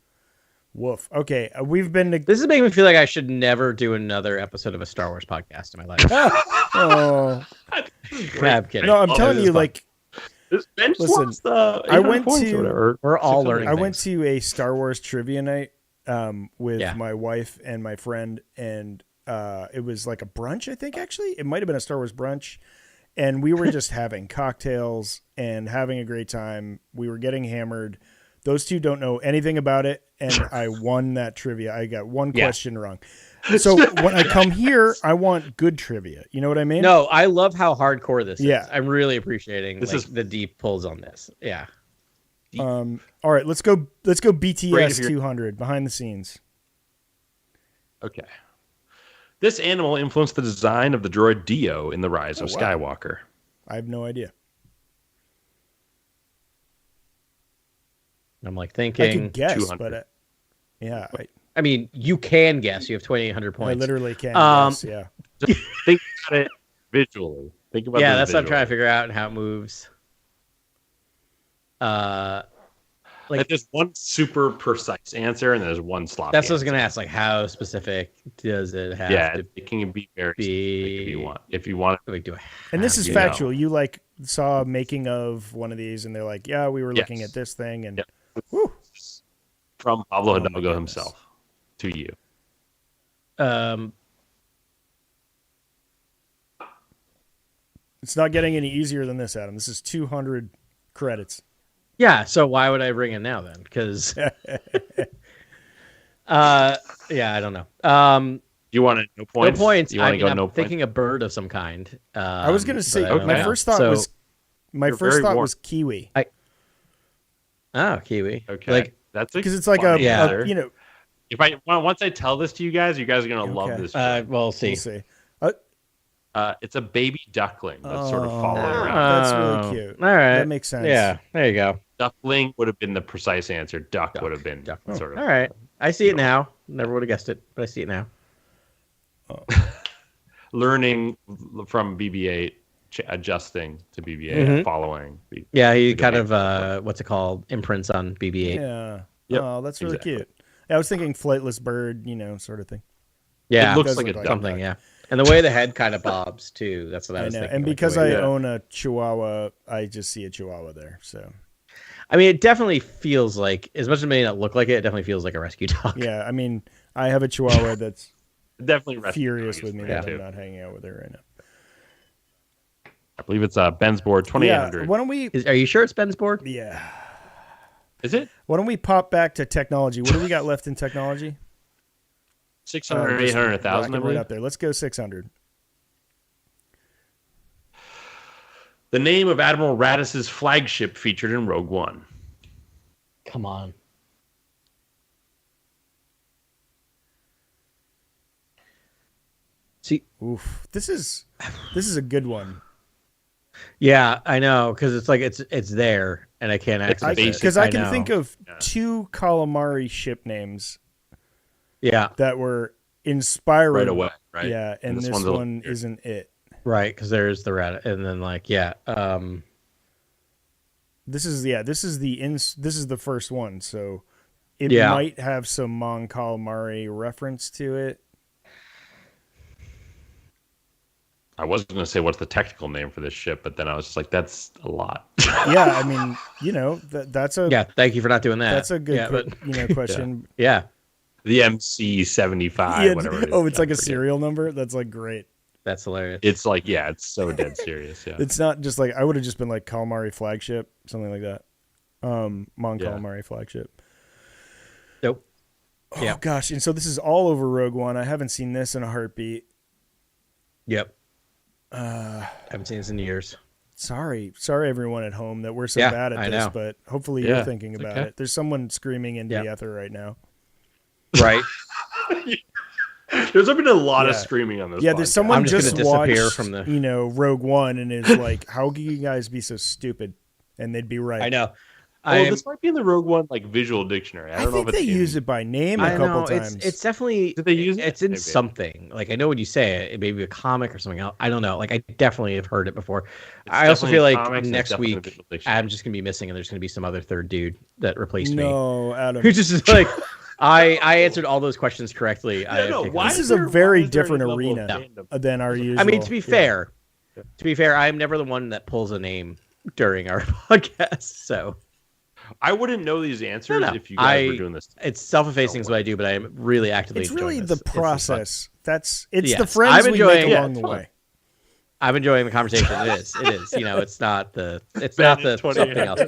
Woof. Okay, we've been. This is making me feel like I should never do another episode of a Star Wars podcast in my life. Oh. I'm kidding. No, I'm telling you, like. Listen, I went to. We're all learning. I went to a Star Wars trivia night with my wife and my friend, and it was like a brunch. I think actually it might have been a Star Wars brunch, and we were just having cocktails and having a great time. We were getting hammered. Those two don't know anything about it, and I won that trivia. I got one question wrong. So when I come here, I want good trivia. You know what I mean? No, I love how hardcore this is. Yeah. I'm really appreciating the deep pulls on this. Yeah. All right, let's go BTS 200 behind the scenes. Okay. This animal influenced the design of the droid Dio in The Rise of Skywalker. I have no idea. I'm like thinking. I could guess, 200. But I mean, you can guess. You have 2,800 points. I literally can guess. Yeah. Just think about it visually. Think about that's what I'm trying to figure out and how it moves. Like there's one super precise answer and there's one sloppy. That's what I was gonna ask. Like, how specific does it have? Yeah, to it can be very specific if you want. Like, and this is factual. You like saw a making of one of these, and they're like, "Yeah, we were looking at this thing," and from Pablo Hidalgo himself to you. It's not getting any easier than this, Adam. This is 200 credits. Yeah, so why would I bring it now then? Because, I don't know. You want to no points? No points. You want to go I'm no points? thinking a bird of some kind. I was going to say my first thought was kiwi. Kiwi. Okay, like that's because it's like once I tell this to you guys are gonna love this. We'll see. We'll see. It's a baby duckling that's sort of following around. That's really cute. All right, that makes sense. Yeah, there you go. Duckling would have been the precise answer. Duck would have been sort of. All right, I see it now. Never would have guessed it, but I see it now. Learning from BB-8, adjusting to BB-8, following. Yeah, he kind of what's it called? Imprints on BB-8. Yeah. Yep, oh, that's really cute. I was thinking flightless bird, sort of thing. Yeah, it looks like a something. Yeah, and the way the head kind of bobs too. That's what I was thinking. And because I own a Chihuahua, I just see a Chihuahua there. So, I mean, it definitely feels like, as much as it may not look like it, it definitely feels like a rescue dog. Yeah, I mean, I have a Chihuahua that's definitely furious with me that I'm not hanging out with her right now. I believe it's Ben's board 2800. Yeah, why don't we? Are you sure it's Ben's board? Yeah. Is it? Why don't we pop back to technology? What do we got left in technology? 600, 800, 1,000. Right up there. Let's go 600. The name of Admiral Radiss's flagship featured in Rogue One. Come on. See, oof, this is a good one. Yeah, I know, because it's like it's there, and I can't access it. Because I can think of two calamari ship names. Yeah, that were inspiring right away. Right. Yeah, and this one isn't it. Right, because there's the rat, and then this is the first one, so it might have some Mon Calamari reference to it. I was going to say what's the technical name for this ship, but then I was just like, that's a lot. Yeah, I mean, that's a Thank you for not doing that. That's a good question. Yeah. The MC-75, whatever it is. Oh, it's like a serial number? That's like great. That's hilarious. It's like, it's so dead serious. Yeah. It's not just like, I would have just been like Calamari flagship, something like that. Mon Calamari flagship. Nope. Oh, gosh. And so this is all over Rogue One. I haven't seen this in a heartbeat. Yep. Haven't seen this in years. Sorry, everyone at home that we're so bad at this, but hopefully you're thinking about it. There's someone screaming into the ether right now. Right. There's been a lot of screaming on this. Yeah, there's someone just watched, from the Rogue One and is like, "How can you guys be so stupid?" And they'd be right. I know. This might be in the Rogue One visual dictionary. I don't know if they use it by name a couple times. It's definitely. Did they use it? It's in something. Like, I know when you say it may be a comic or something else. I don't know. Like, I definitely have heard it before. I also feel like next week Adam's just gonna be missing, and there's gonna be some other third dude that replaced me. No, Adam. Who's just like. I answered all those questions correctly. This is a very different arena than our usual. I mean, to be fair, I'm never the one that pulls a name during our podcast, so I wouldn't know these answers if you guys were doing this. It's self-effacing is what I do, but I'm really actively. It's really the process. It's yes. the friends we make along the way. I'm enjoying the conversation. It is. It's not the something else.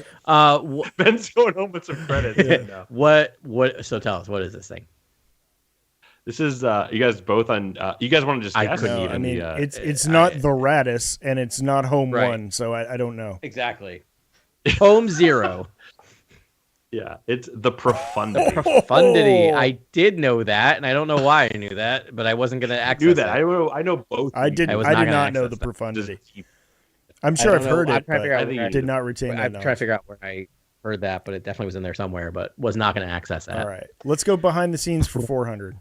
Ben's going home with some credits. What? So tell us, what is this thing? This is you guys both on. You guys want to just? I couldn't even. I mean, it's not the Radis and it's not Home One, so I don't know exactly. Home Zero. Yeah, it's the profundity. Profundity. I did know that, and I don't know why I knew that, but I wasn't going to access knew that. I know both. I did not know the profundity. I'm sure I've heard it, but I did not retain that. I'm trying to figure out where I heard that, but it definitely was in there somewhere, but was not going to access that. All right. Let's go behind the scenes for 400.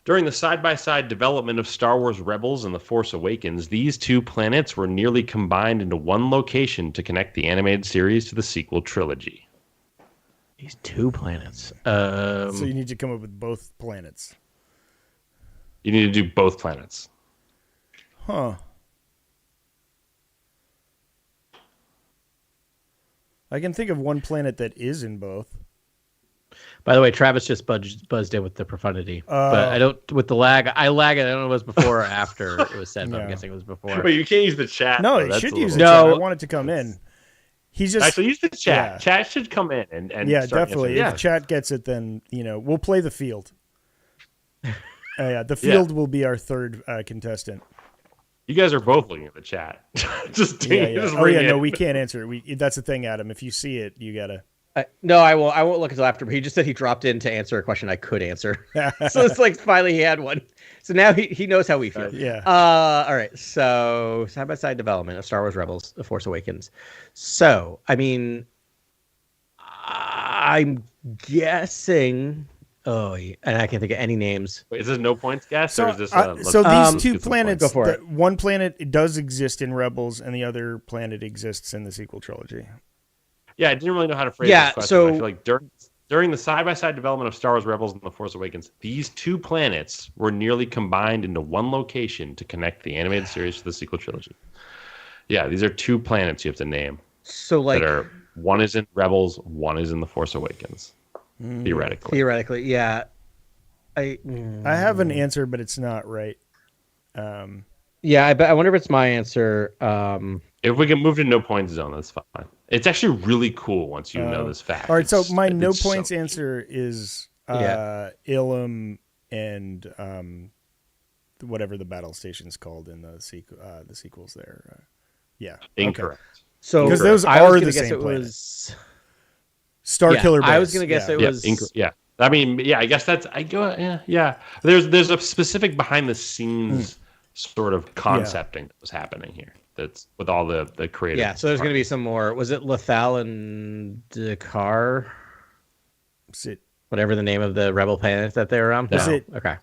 During the side-by-side development of Star Wars Rebels and The Force Awakens, these two planets were nearly combined into one location to connect the animated series to the sequel trilogy. These two planets. So you need to come up with both planets. You need to do both planets. Huh. I can think of one planet that is in both. By the way, Travis just buzzed in with the profundity, but I don't with the lag. I lag it. I don't know if it was before or after it was said, but I'm guessing it was before. But you can't use the chat. No, it should use the chat. I want it to come in. He's just actually use the chat. Yeah. Chat should come in and yeah, definitely. If chat gets it, then we'll play the field. The field will be our third contestant. You guys are both looking at the chat. Just no, we can't answer it. That's the thing, Adam. If you see it, you gotta. No, I won't look until after. But he just said he dropped in to answer a question I could answer. So it's like finally he had one. So now he knows how we feel. Yeah. All right. So side by side development of Star Wars Rebels: The Force Awakens. So I mean, I'm guessing. Oh, and I can't think of any names. Wait, is this no points guess? So, or is this, so these two planets, one planet does exist in Rebels, and the other planet exists in the sequel trilogy. I didn't really know how to phrase this question. So I feel like during the side-by-side development of Star Wars Rebels and The Force Awakens, these two planets were nearly combined into one location to connect the animated series to the sequel trilogy. Yeah, these are two planets you have to name. So like, one is in Rebels, one is in The Force Awakens. Theoretically, yeah. I have an answer, but it's not right. Yeah, I wonder if it's my answer. If we can move to no point zone, that's fine. It's actually really cool once you know this fact. All right, so my no points answer is Ilum and whatever the battle station's called in the sequels there. Incorrect. Okay. So because those are the same planet. Starkiller Base. I was going to guess it was. I mean, I guess that's. There's a specific behind the scenes sort of concepting that was happening here. That's with all the creative. Yeah, so there's going to be some more. Was it Lethal and Dakar? Is it whatever the name of the rebel planet that they were on? Is it okay?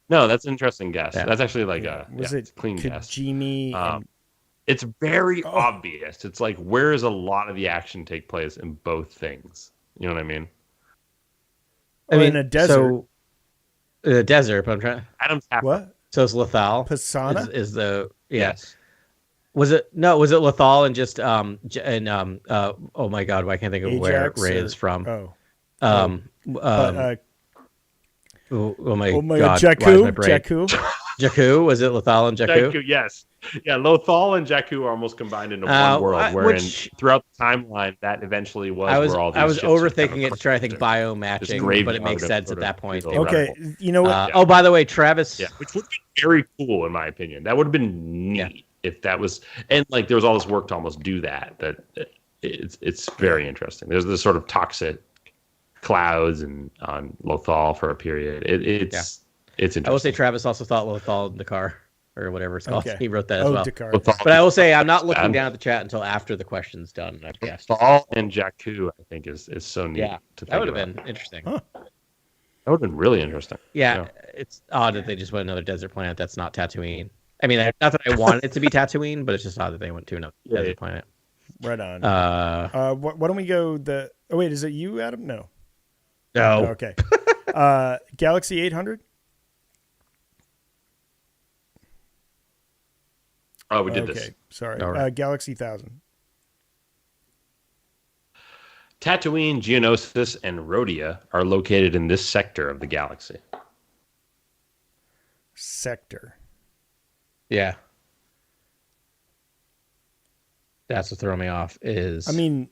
No, that's an interesting guess. Yeah. That's actually like was it clean Kajimi guess. It's very obvious. It's like where does a lot of the action take place in both things? You know what I mean? I mean, in a desert. So, the desert, but I'm trying. Adam's half. What? So it's Lethal. Pisana is the yes. Was it Lethal and just oh my god, why can't I think of where Rey is from? Oh my god, Jakku, was it Lethal and Jakku? Jakku, yes. Yeah, Lothal and Jakku are almost combined into one world, wherein throughout the timeline that eventually was where all these I was ships overthinking it to try to think biomatching, but it makes sense at that point. Okay, you know what? Oh, by the way, Travis. Yeah, which would be very cool in my opinion. That would have been neat if that was, and like there was all this work to almost do that. That it's very interesting. There's this sort of toxic clouds and on Lothal for a period. It's interesting. I will say Travis also thought Lothal in the car. Or whatever it's called. Okay. He wrote that as well. Dakar. But I will say I'm not looking down at the chat until after the question's done. I've guessed. Lothal and Jakku, I think, is so neat. Yeah, to think that would have about. been interesting. Huh. That would have been really interesting. Yeah, it's odd that they just went another desert planet that's not Tatooine. I mean, not that I wanted it to be Tatooine, but it's just odd that they went to another desert planet. Right on. Why don't we go the? Oh wait, is it you, Adam? No. No. Okay. Galaxy 800. Oh, we did this. Okay, sorry. Right. Galaxy 1000. Tatooine, Geonosis, and Rhodia are located in this sector of the galaxy. Sector. Yeah. That's what threw me off. Is I mean,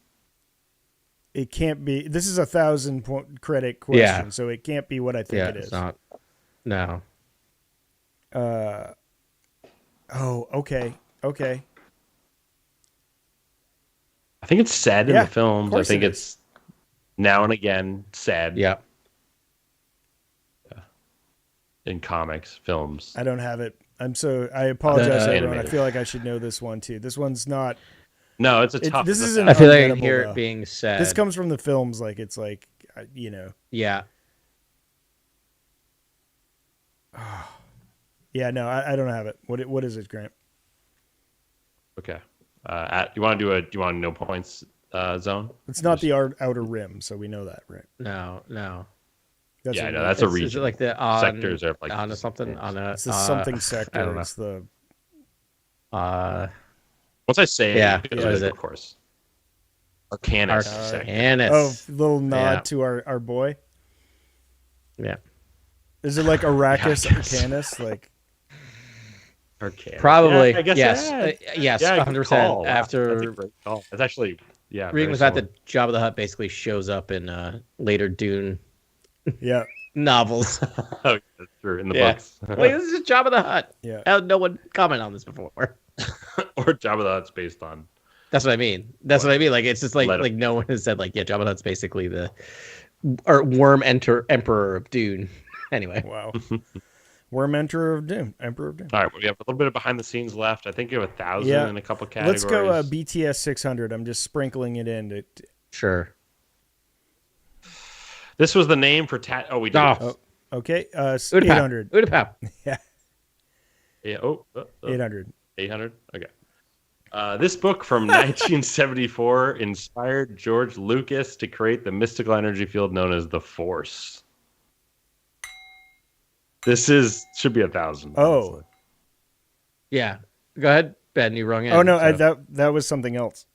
it can't be. This is a 1,000-point credit question, so it can't be what I think it is. It's not. No. Oh, okay. I think it's said in the films. I think it's now and again said. Yeah. In comics, films. I don't have it. I apologize, everyone. I feel like I should know this one too. This one's not. No, it's a tough. This isn't. I feel like I can hear it being said. This comes from the films. Like it's like, you know. Yeah. Yeah, no, I don't have it. What is it, Grant? Okay. You want to do no points zone? It's not the outer rim, so we know that, right? No. That's that's a region. Is it like the sectors are like on something on a? It's the something sector. I don't know. It's the. Once I say, what is it? Of course. Arcanus. Oh, little nod to our boy. Yeah. Is it like Arrakis Arcanus? Like. Arcanus. Probably. I guess yes. 100%. After it's actually reading the fact that Jabba the Hutt basically shows up in later Dune. Yeah. Novels. Oh, that's true. In the books. Wait, this is just Jabba the Hutt. Yeah. No one commented on this before. Or Jabba the Hutt's based on. That's what I mean. What I mean. Like it's just like no one has said like Jabba the Hutt's basically the worm emperor of Dune. Anyway. Wow. Worm Emperor of Doom. All right, we have a little bit of behind the scenes left. I think you have 1,000 in a couple categories. Let's go BTS 600. I'm just sprinkling it in. Sure. This was the name for we did. Oh, okay. 800. Utapau. Yeah. Yeah. 800. 800. Okay. This book from 1974 inspired George Lucas to create the mystical energy field known as the Force. Should be 1,000. Oh, honestly. Yeah. Go ahead, Ben. You wrong. Oh no, that was something else.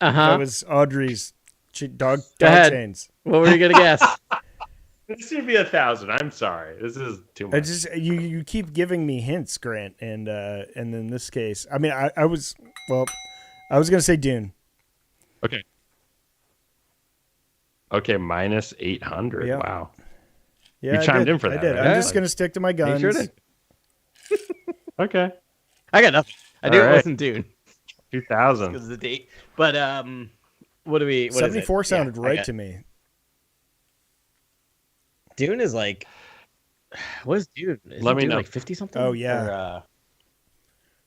That was Audrey's dog chains. What were you gonna guess? This should be 1,000. I'm sorry. This is too much. You keep giving me hints, Grant, and in this case, I mean, I was gonna say Dune. Okay, minus 800. Yeah. Wow. Yeah, you chimed in for that. I did. Right? I'm just gonna stick to my guns. You sure did. Okay. I got nothing. I knew it wasn't Dune. 2,000. Because of the date. But what do we? What 74 is it? sounded right to me. Dune is like, what is Dune? Let me Dune know. like 50 something. Oh yeah. Or,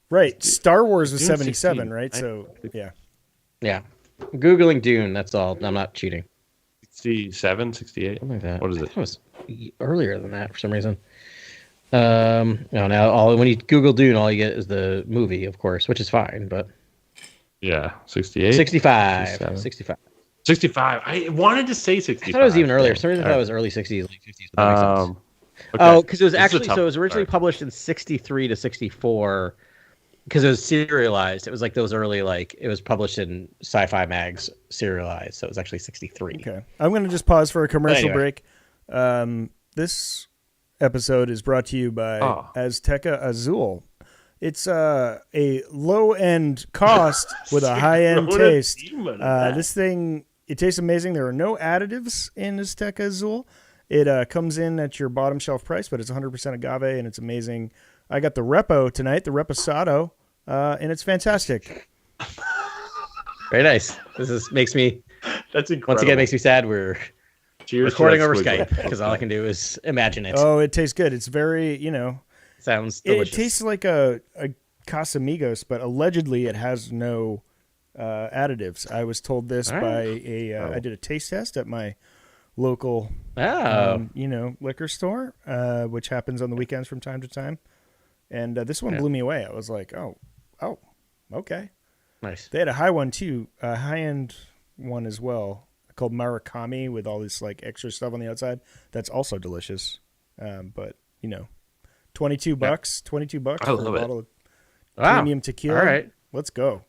right. Star Wars was Dune 77, 16. right? So yeah. Yeah. I'm Googling Dune. That's all. I'm not cheating. 67, 68. Something like that. What is it? It was earlier than that for some reason. Now when you Google Dune, all you get is the movie, of course, which is fine, but Yeah, 68. 65. 65. I wanted to say 65. I thought it was even earlier. For some reason I thought it was early 60s, late 50s. But that makes sense. Okay. Oh, because it was actually so it was originally published in 63 to 64 because it was serialized. It was like those early it was published in Sci-Fi Mags serialized, so it was actually 63. Okay. I'm gonna just pause for a commercial anyway. break. This episode is brought to you by Azteca Azul. It's a low-end cost with a high-end taste. This thing, it tastes amazing. There are no additives in Azteca Azul. It comes in at your bottom shelf price, but it's 100% agave, and it's amazing. I got the Repo tonight, the Reposado, and it's fantastic. Very nice. Makes me. That's incredible. Once again, makes me sad. We're Cheers recording over Skype because all I can do is imagine it. Oh, it tastes good. It's very, Sounds delicious. It tastes like a Casamigos, but allegedly it has no additives. I was told this by I did a taste test at my local, liquor store, which happens on the weekends from time to time. And this one blew me away. I was like, oh, okay. Nice. They had a high-end one as well, called Murakami with all this extra stuff on the outside. That's also delicious. But $22 for a bottle of premium tequila. All right. Let's go.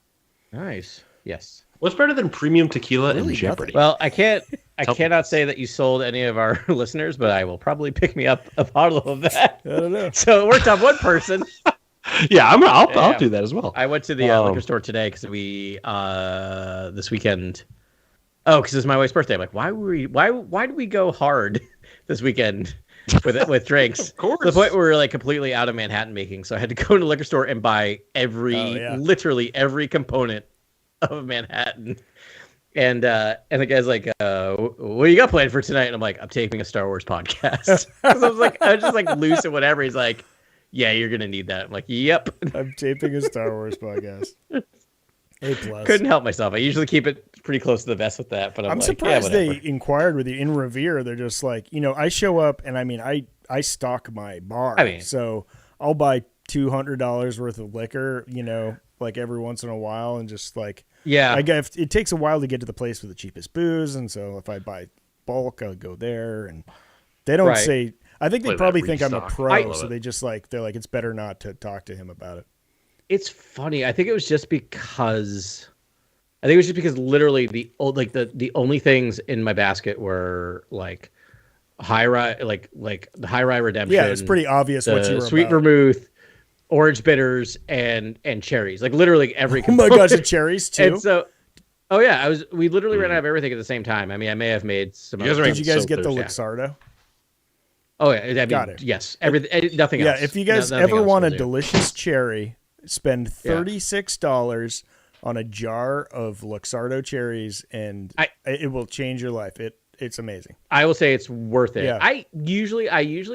Nice. Yes. What's better than premium tequila and Jeopardy? Well, I cannot say that you sold any of our listeners, but I will probably pick me up a bottle of that. I don't know. So it worked on one person. Yeah, I'll do that as well. I went to the liquor store today because we this weekend. Oh, because it's my wife's birthday. I'm like, why did we go hard this weekend with drinks? Of course. To the point where we were completely out of Manhattan making, so I had to go to the liquor store and buy literally every component of Manhattan. And the guy's like, what do you got planned for tonight? And I'm like, I'm taping a Star Wars podcast. I was just loose and whatever. He's like, yeah, you're gonna need that. I'm like, yep. I'm taping a Star Wars podcast. A+. Couldn't help myself. I usually keep it pretty close to the vest with that, but I'm surprised they inquired with you in Revere. They're just like, I show up and I stock my bar. So I'll buy $200 worth of liquor, every once in a while, and just I guess it takes a while to get to the place with the cheapest booze, and so if I buy bulk, I'll go there. And they don't say. I think they probably think I'm a pro, so they just they're like, it's better not to talk to him about it. It's funny. I think it was just because literally the only things in my basket were high rye, the high rye redemption. Yeah, it's pretty obvious what you were sweet about. Vermouth, orange bitters, and cherries. Literally every. Oh my gosh, the cherries too. And so, we literally ran out of everything at the same time. I mean, I may have made some. Did you guys get the Luxardo? Oh yeah, got it. Yes, everything. Nothing else. Yeah, if you guys ever want a delicious cherry, spend $36 on a jar of Luxardo cherries, and it will change your life. it's amazing. I will say it's worth it. Yeah. I usually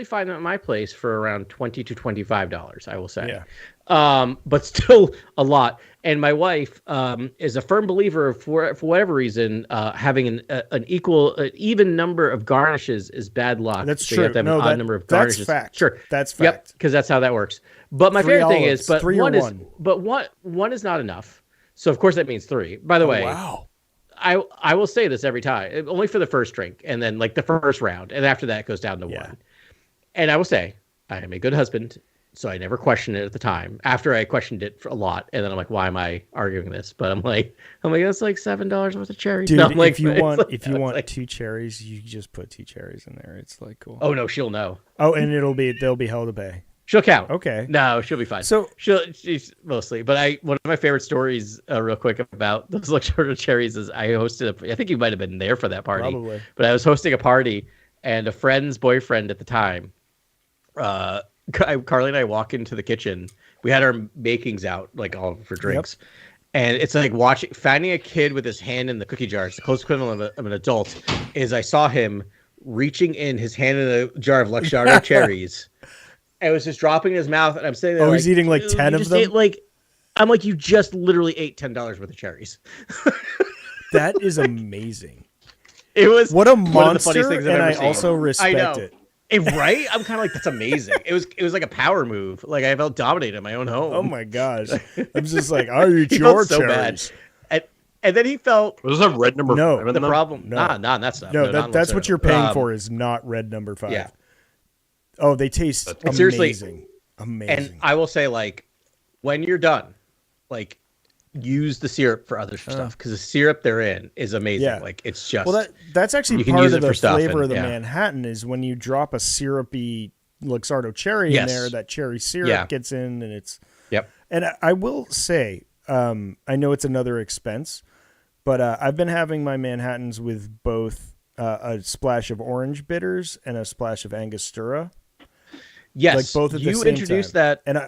find them at my place for around $20 to $25. I will say, but still a lot. And my wife is a firm believer of, for whatever reason, having an even number of garnishes is bad luck. That's so true. You have to have an odd number of garnishes. That's fact. Sure, that's fact. Yep, because that's how that works. But my favorite thing is, one is not enough. So of course that means 3. By the way, wow. I will say this every time, only for the first drink, and then like the first round, and after that it goes down to 1. And I will say, I am a good husband, so I never questioned it at the time. After I questioned it for a lot, and then I'm like, why am I arguing this? But I'm like, that's like $7 worth of cherries. Dude, no, like, if you want 2 cherries, you just put 2 cherries in there. It's like cool. Oh no, she'll know. Oh, and they'll be hell to pay. She'll count. Okay. No, she'll be fine. So she's mostly. But one of my favorite stories, real quick, about those luxurious cherries is I hosted. I think you might have been there for that party. Probably. But I was hosting a party, and a friend's boyfriend at the time, Carly and I walk into the kitchen. We had our makings out, like all for drinks. Yep. And it's like finding a kid with his hand in the cookie jar. It's the close equivalent of an adult. Is I saw him reaching in his hand in a jar of luxurious cherries. I was just dropping in his mouth, and I'm sitting there. Oh, he's eating like 10 of them. I'm like, you just literally ate $10 worth of cherries. That is amazing. It was what a monster, one of the funniest things I've and ever I seen. also respect it. Right? I'm kind of like, that's amazing. It was like a power move. Like I felt dominated in my own home. Oh my gosh! I'm just like, I eat your so cherries. Bad. And then he felt. Was that red number? No, 5 in the them? problem. No, not that stuff. No, that's what you're paying for. Is not red number 5. Yeah. Oh, they taste amazing. Seriously, amazing. And I will say, like, when you're done, like, use the syrup for other stuff because the syrup they're in is amazing. Yeah. Like, it's just that's actually part of the flavor of the Manhattan is when you drop a syrupy Luxardo cherry in there, that cherry syrup gets in, and it's And I will say, I know it's another expense, but I've been having my Manhattans with both a splash of orange bitters and a splash of Angostura. Yes, like both at the you same introduced time. that, and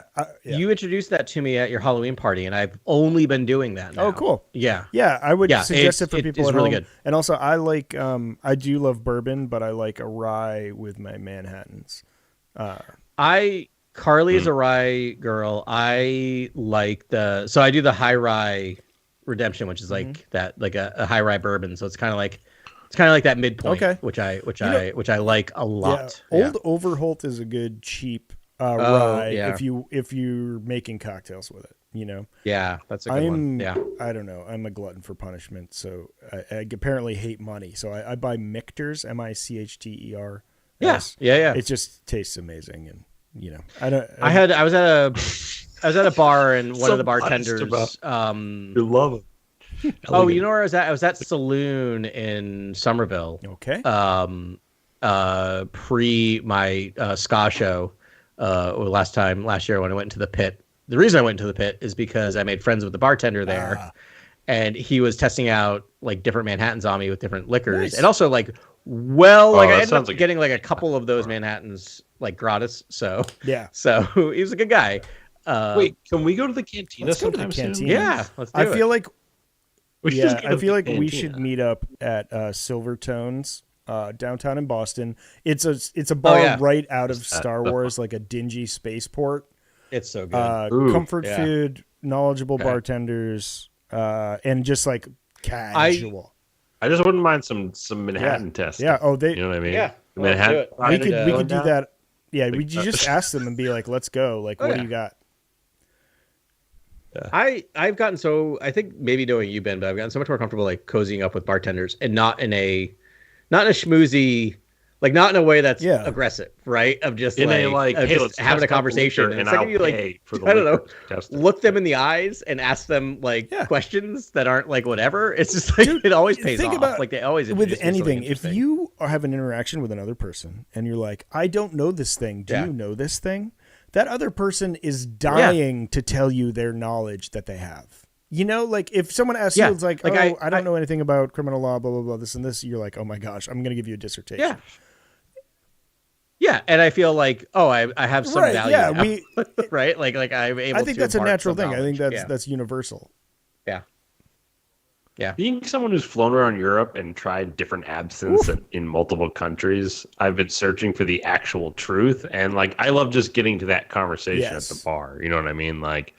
you introduced that to me at your Halloween party, and I've only been doing that now. Oh, cool. Yeah, I would suggest it for people at really home. Good. And also, I like, I do love bourbon, but I like a rye with my Manhattans. Carly is a rye girl. I like so I do the high rye redemption, which is like that, like a high rye bourbon. So it's kind of like that midpoint, which I like a lot. Yeah. Old Overholt is a good cheap rye if you're making cocktails with it. You know. Yeah, that's a good one. Yeah. I don't know. I'm a glutton for punishment, so I apparently hate money. So I buy Michter's, Michter. Yeah. It just tastes amazing, and you know, I was at a bar, and one of the bartenders. You love it. Oh, you know where I was at? I was at Saloon in Somerville. Okay. Pre my ska show, last year when I went into the pit. The reason I went into the pit is because I made friends with the bartender there, and he was testing out like different Manhattans on me with different liquors, and also like. I ended up getting like a couple of those Manhattans like gratis. So he was a good guy. Wait, can we go to the Cantina sometime soon? Yeah, let's do it. I feel like we should meet up at Silvertones downtown in Boston. It's a bar right out of Star Wars, like a dingy spaceport. It's so good. Comfort food, knowledgeable bartenders, and just like casual. I just wouldn't mind some Manhattan testing. Yeah. Oh, you know what I mean? Yeah. Manhattan. We could do that. Yeah. We just ask them and be like, "Let's go." Like, what do you got? Yeah. I've gotten I think maybe knowing you, Ben, but I've gotten so much more comfortable like cozying up with bartenders and not in a schmoozy, like not in a way that's aggressive, right? Of just in hey, let's having a conversation. And I'll you pay for the I don't know, testing. look them in the eyes and ask them questions that aren't like whatever. It's just like it always pays off. Like they always with anything. If you have an interaction with another person and you're like, I don't know this thing. Do you know this thing? That other person is dying to tell you their knowledge that they have. You know, like if someone asks you, it's like I don't know anything about criminal law, blah, blah, blah, this and this. You're like, oh my gosh, I'm going to give you a dissertation. Yeah. Yeah. And I feel like, I have some value. Yeah. Now, right. Like I'm able to. I think that's a natural thing. I think that's universal. Yeah. Yeah. Being someone who's flown around Europe and tried different absinthes in multiple countries, I've been searching for the actual truth. And like, I love just getting to that conversation at the bar. You know what I mean? Like,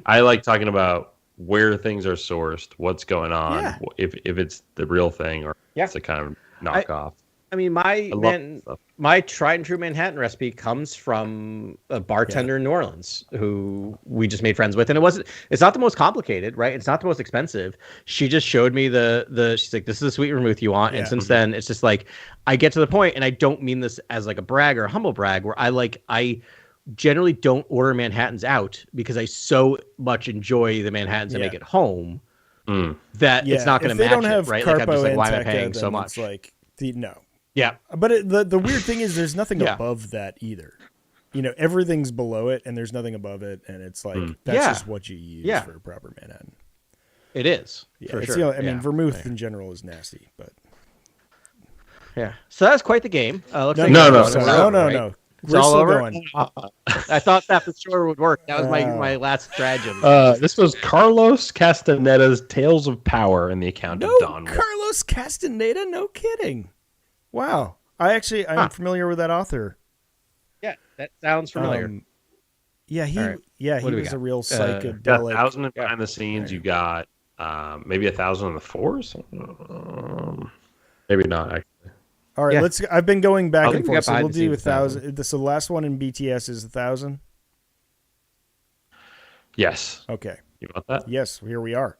I like talking about where things are sourced, what's going on, if it's the real thing or it's a kind of knockoff. I mean, my tried and true Manhattan recipe comes from a bartender in New Orleans who we just made friends with, and it's not the most complicated, right? It's not the most expensive. She just showed me she's like, this is the sweet vermouth you want, and since then it's just like I get to the point, and I don't mean this as like a brag or a humble brag, where I generally don't order Manhattans out because I so much enjoy the Manhattans and make it home that it's not going to match it, right? Like I'm just like, why am I paying so much? It's like no. Yeah, but the weird thing is there's nothing above that either. You know, everything's below it, and there's nothing above it, and it's like that's just what you use for a proper Manhattan. It is. Yeah, for sure. I mean, vermouth in general is nasty, but so that's quite the game. No. It's all over. Going. I thought that for sure would work. That was my last stratagem. This was Carlos Castaneda's Tales of Power in the account of Don. Carlos Castaneda? No kidding. Wow. I'm familiar with that author. Yeah, that sounds familiar. He was a real psychedelic. 1,000 behind the scenes. You got maybe 1,000 on the force. Maybe not actually. All right, I've been going back and forth. So we'll do 1,000. So the last one in BTS is 1,000. Yes. Okay. You want that? Yes. Here we are.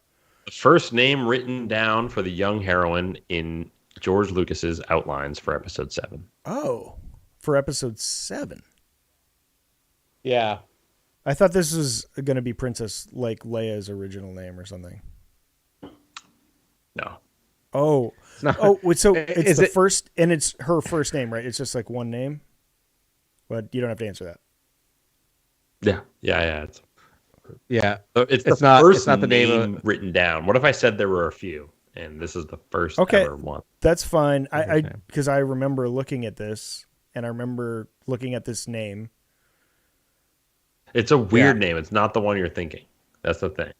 The first name written down for the young heroine in George Lucas's outlines for episode 7. Oh, for episode 7. Yeah. I thought this was going to be Princess like Leia's original name or something. No. Oh. So it's first, and it's her first name, right? It's just like one name? But you don't have to answer that. Yeah. It's not the name written down. What if I said there were a few? And this is the first ever one. That's fine. Because I remember looking at this, and I remember looking at this name. It's a weird name. It's not the one you're thinking. That's the thing.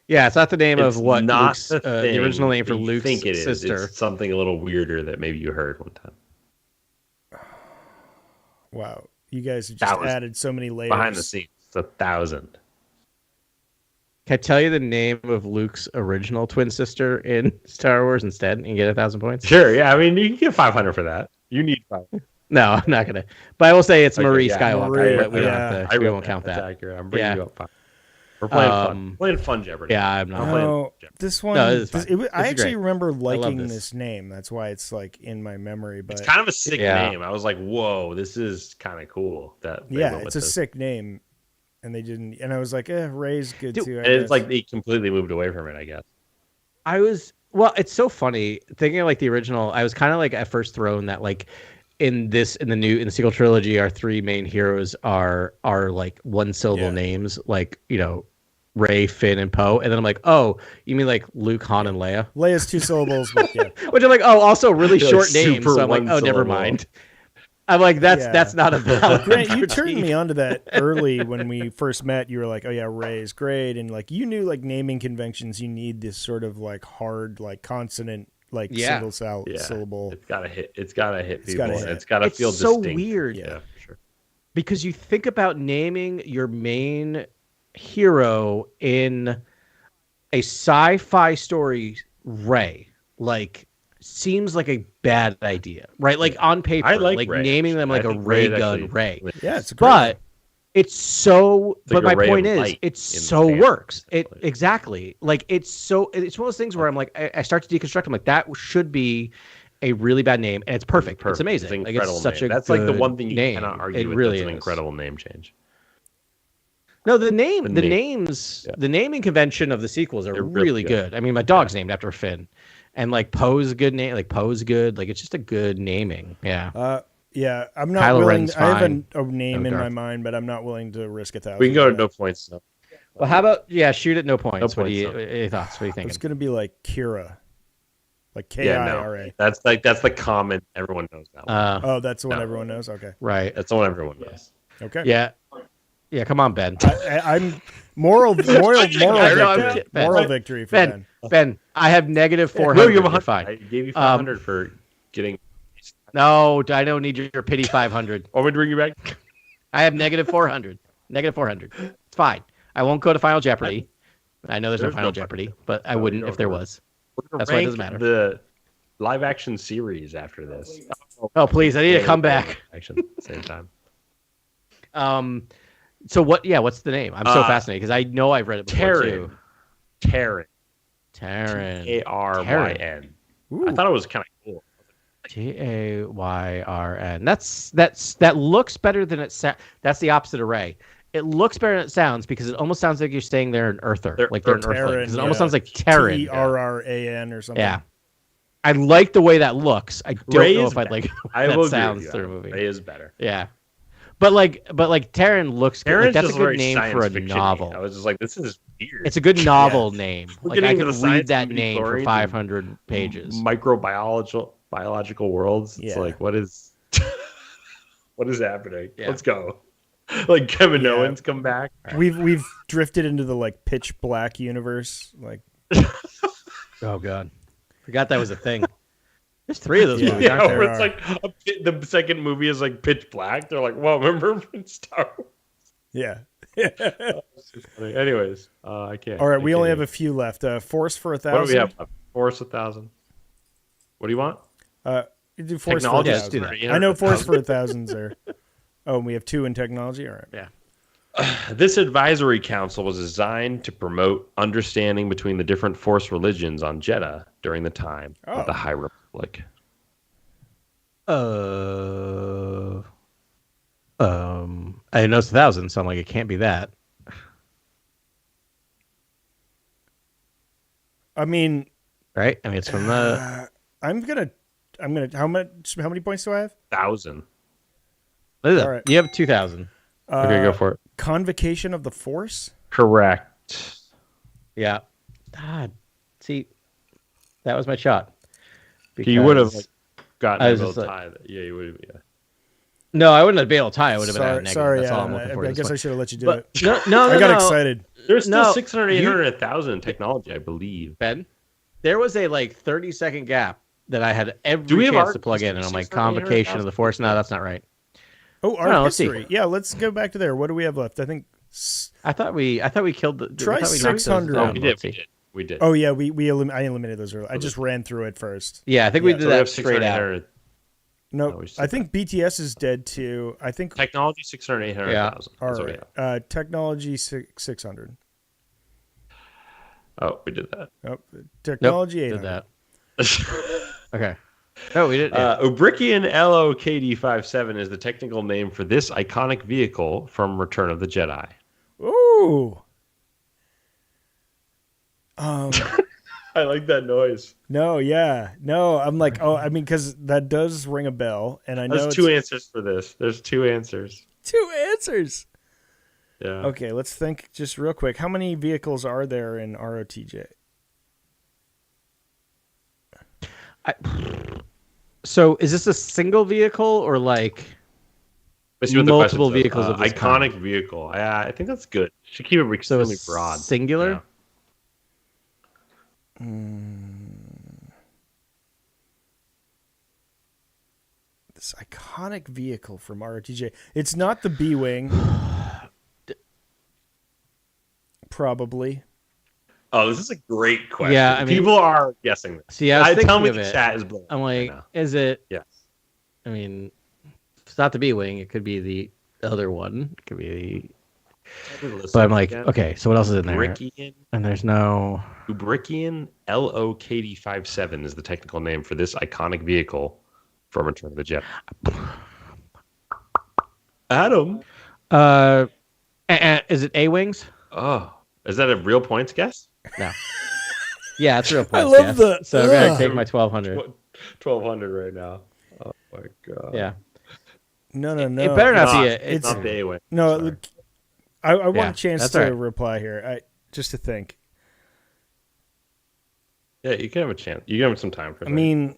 Yeah, it's not the name of what not Luke's, the original name for Luke's sister. It's something a little weirder that maybe you heard one time. Wow. You guys have just added so many layers. Behind the scenes. It's 1,000. Can I tell you the name of Luke's original twin sister in Star Wars instead and get 1,000 points? Sure, yeah. I mean, you can get 500 for that. You need 500. No, I'm not going to. But I will say it's Marie Skywalker, but we won't count that. Accurate. I'm bringing you up 5. We're playing fun Jeopardy. Yeah, I'm not. No, this one. No, I actually remember liking this name. That's why it's like in my memory. But it's kind of a sick name. I was like, whoa, this is kind of cool. It's a sick name. And they didn't, and I was like, Ray's good too. And it's like they completely moved away from it, I guess. It's so funny thinking of like the original. I was kind of like at first thrown that like in the sequel trilogy, our 3 main heroes are like one syllable names, like, you know, Rey, Finn, and Poe. And then I'm like, oh, you mean like Luke, Han, and Leia? Leia's 2 syllables, but which I'm like, oh, also really short names. So I'm like, oh, never mind. I'm like, that's not a valid. Grant, you turned me onto that early when we first met. You were like, oh yeah, Ray's great, and like you knew like naming conventions, you need this sort of like hard like consonant like single syllable. It's gotta hit. It's gotta hit people. It's gotta feel distinct. So weird. Yeah, for sure. Because you think about naming your main hero in a sci-fi story, Rey, like seems like a bad idea, right? Like on paper, I like Rey, naming them like a ray gun Rey. Yeah, it's great. But it's so. But my point is, it so works. Exactly. Like it's one of those things where I'm like, I start to deconstruct. I'm like, that should be a really bad name, and it's perfect. It's amazing. It's such a that's like the one thing you cannot argue with. Really that's an incredible name change. No, the naming convention of the sequels are really good. I mean, my dog's named after Finn, and like Poe's a good name. Like Poe's good. Like it's just a good naming. Yeah. Yeah, I'm not willing. I have a name in my mind, but I'm not willing to risk 1,000. We can go to no points. So. Well, how about shoot at no points? What are your thoughts? What are you thinking? It's going to be like Kira, like Kira. That's the common. Everyone knows that one. That's the one everyone knows. Okay, right. That's the one everyone knows. Okay. Yeah. Yeah, come on, Ben. I'm moral victory for Ben. Ben, I have negative 400. No, you have 100. Fine. I gave you 500 for getting. No, I don't need your pity 500. Want me to bring you back? I have negative 400. Negative 400. It's fine. I won't go to Final Jeopardy. I know there's no Final Jeopardy, but I wouldn't if there was. That's why it doesn't matter. The live action series after this. Oh, please! I need to come back. Action same time. So what? Yeah, what's the name? I'm so fascinated because I know I've read it before too. Taran. Taran. Taryn. I thought it was kind of cool. Tayrn. That looks better than it sounds. That's the opposite of Ray. It looks better than it sounds because it almost sounds like you're staying there an Earther, they're an Earthling. Because it almost sounds like Terran. Terran or something. Yeah. I like the way that looks. I don't know if I'd like that sounds through a movie. Ray is better. Yeah. But Terran looks good. Like, that's a good name for a novel. I was just like, this is weird. It's a good novel name. Like I could read that name for 500 pages. Biological worlds. It's like, what is happening? Yeah. Let's go. Like Kevin Owens come back. We've drifted into the like pitch black universe. Like, oh god, forgot that was a thing. There's 3 of those movies. Yeah, where it's like the second movie is like pitch black. They're like, "Whoa, remember Star Wars?" Yeah. Anyways, I can't. All right, we only have a few left. Force for 1,000. What do we have left? Force 1,000. What do you want? Do Force for 1,000. I know Force for 1,000's there. Oh, and we have 2 in technology? All right. Yeah. This advisory council was designed to promote understanding between the different Force religions on Jeddah during the time of the High Republic. I know it's 1,000, so I'm like, it can't be that. I mean, right? I mean, it's from the. I'm gonna. How many points do I have? 1,000. All right. You have 2,000. Okay, go for it. Convocation of the Force? Correct. Yeah. God. See, that was my shot. You would have gotten a little tie. Yeah, you would have. Yeah. No, I wouldn't have been able to tie. I would have been out of negative. Sorry, that's all I'm looking for. I guess I should have let you do it. No, I got excited. There's still 600, 800, 1,000 in technology, I believe. Ben, there was a 30-second gap that I had every chance to plug in, and I'm like, Convocation of the Force. No, that's not right. Oh, our history. Yeah, let's go back to there. What do we have left? I thought we killed the. Try 600. Oh, we did. Oh yeah, I eliminated those early. I just ran through it first. Yeah, I think we did that straight out. No, I think BTS is dead too. I think technology 600, 800,000. All right. Technology 600. Oh, we did that. Oh, technology 800. Did that. Okay. No, we didn't. Ubrikian LOKD-57 is the technical name for this iconic vehicle from Return of the Jedi. Ooh. I like that noise. No, I'm like, because that does ring a bell, and I know there's 2 answers for this. There's 2 answers. 2 answers. Yeah. Okay, let's think just real quick. How many vehicles are there in ROTJ? So is this a single vehicle or like multiple vehicles of this iconic kind? Vehicle? I think that's good. Should keep it extremely broad. Singular. Yeah. This iconic vehicle from ROTJ. It's not the B-Wing. Probably. Oh, this is a great question. Yeah, I mean, people are guessing this. See, I was thinking tell me of the it. Chat is blowing. I'm like, right is it? Yes. I mean, if it's not the B-Wing, it could be the other one. It could be the. But I'm like, okay, so what else is in there? Ubrikian, and there's no. Ubrikian LOKD-57 is the technical name for this iconic vehicle from Return of the Jedi. Adam. Is it A-Wings? Oh, is that a real points guess? No. Yeah, it's a real points I love guess. So I'm going to take my 1,200. 1,200 right now. Oh, my God. Yeah. No. It better not be it's not the A-Wing. No, look, I want a chance to reply here. Just to think. Yeah, you can have a chance. You can have some time for that. I mean,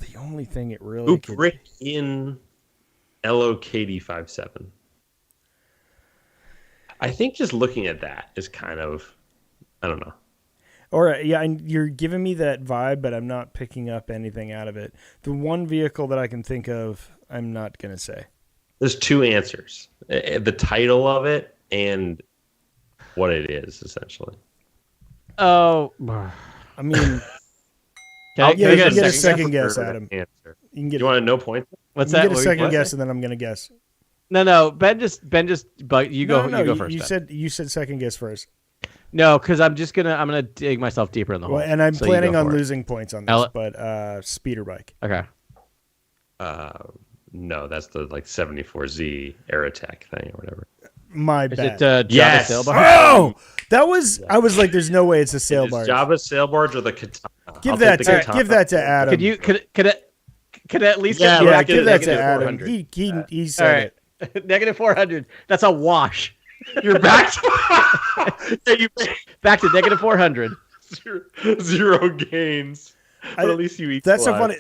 the only thing it really Ubrikian LOKD-57. I think just looking at that is kind of, I don't know. Or yeah, you're giving me that vibe, but I'm not picking up anything out of it. The one vehicle that I can think of, I'm not gonna say. There's two answers: the title of it and what it is, essentially. Oh, I mean, can I get get a second guess, Adam. Answer. You can You want to know points? What's that? that? Get a second guess, and then I'm gonna guess. No. Ben just. But you go. No, you go first. You said second guess first. No, because I'm gonna dig myself deeper in the hole. Well, and I'm so planning on losing points on this, but speeder bike. Okay. No, that's the 74Z Aerotech thing or whatever. My Is bad. it Yes. Java sail Oh, that was. I was like, "There's no way it's a sail barge." Java sail barge or the Katana? Give that to Adam. Could at least give that to Adam. He said it. Negative 400. That's a wash. You're back to back to negative 400. Zero gains. But at least you eat. That's so funny.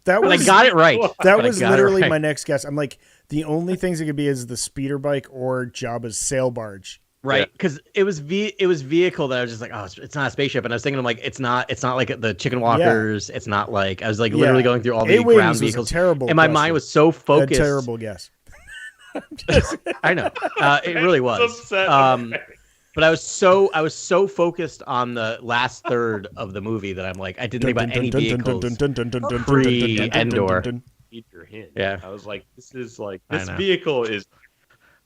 That was, I got it right. That was literally my next guess. I'm like, the only things it could be is the speeder bike or Jabba's sail barge. Right, because it was vehicle that I was just like, oh, it's not a spaceship, and I was thinking, I'm like, it's not like the chicken walkers. Yeah. It's not like I was like literally going through all the ground vehicles. Terrible. And my mind was so focused. A terrible guess. I know, it really was. But I was so focused on the last third of the movie that I'm like, I didn't think about any vehicles pre-Endor. Your hint. Yeah, I was like, this vehicle is.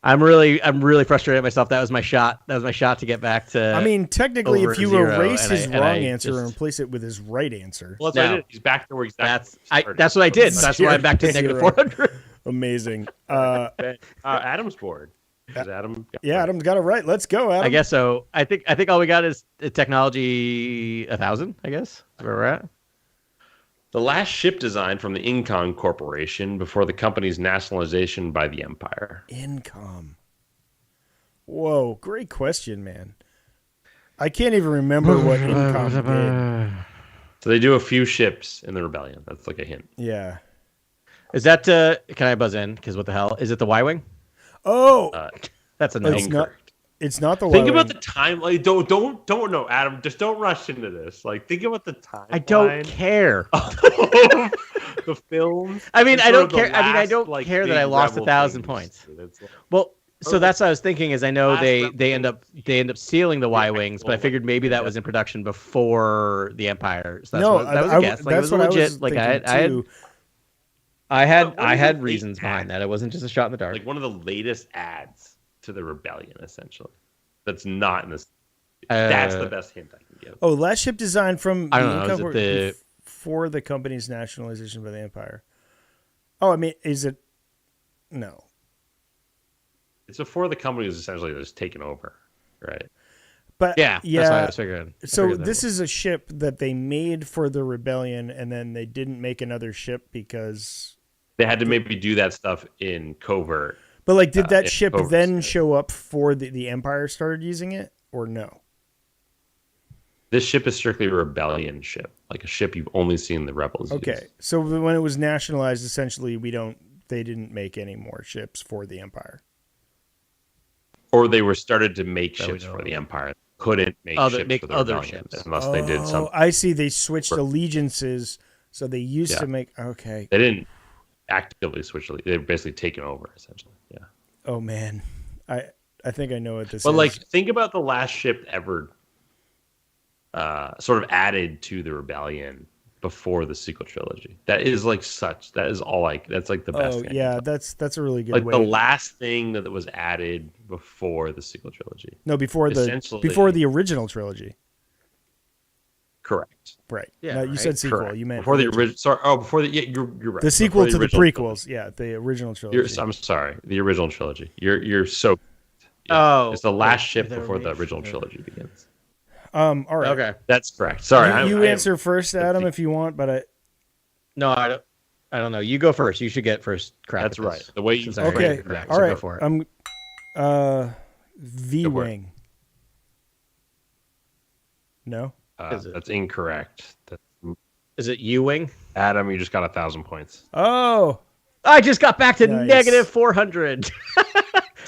I'm really frustrated at myself. That was my shot. To get back to. I mean, technically, if you erase his wrong answer and replace it with his right answer, well, that's what I did. He's back to where he's that's what I did. That's why I'm back to negative 400. Amazing. Adam's board. Adam's got it right. Let's go, Adam. I guess so. I think all we got is technology 1000. I guess that's where we're at. The last ship design from the Incom Corporation before the company's nationalization by the Empire. Incom. Whoa, great question, man. I can't even remember what Incom did. So they do a few ships in the rebellion. That's like a hint. Yeah. Is that? Can I buzz in? Because what the hell is it? The Y-wing? Oh, that's a no. It's not the. Think about the time. Like, don't know, Adam. Just don't rush into this. Like, think about the time. I don't care. The films. I mean, I don't care. I don't care that I lost 1,000 points. Well, so that's what I was thinking. Is I know they end up stealing the Y-wings, but I figured maybe that was in production before the Empire. So that was a guess. Like, it was legit. Like I had reasons behind that. It wasn't just a shot in the dark. Like one of the latest ads to the rebellion, essentially. That's not in this. That's the best hint I can give. Oh, last ship design from for the company's nationalization by the Empire. Oh, I mean, is it? No. It's before the company was essentially just taken over, right? But that's what I was figuring. So this is a ship that they made for the rebellion, and then they didn't make another ship because they had to maybe do that stuff in covert. But like, did that ship then show up for the Empire started using it, or no? This ship is strictly a rebellion ship, like a ship you've only seen the rebels use. So when it was nationalized, essentially, they didn't make any more ships for the Empire. Or they were started to make ships for the Empire. Couldn't make ships for the other rebellion ships unless they did something. I see. They switched allegiances, so they used to make. Okay. They didn't actively switch. They're basically taken over, essentially. Yeah. Oh man, I think I know what this is. But like, think about the last ship ever, sort of added to the rebellion before the sequel trilogy. That is like such. That is all like. That's like the best. Oh yeah, that's a really good. Like way. The last thing that was added before the sequel trilogy. No, before the original trilogy. Correct. Right. Yeah. No, you said sequel. Correct. You meant before the original. Sorry. Oh, before the. Yeah, you're right. The sequel to the prequels. Yeah, the original trilogy. I'm sorry. The original trilogy. You're so. Yeah. Oh. It's the last ship before the original trilogy begins. All right. Okay. That's correct. Sorry. You answer first, Adam, if you want, but No, I don't know. You go first. You should get first crack. That's right. The way you. Okay. All right. Go for it. V-wing. No. That's incorrect. Is it U-wing? Adam, you just got 1,000 points. Oh, I just got back to negative 400.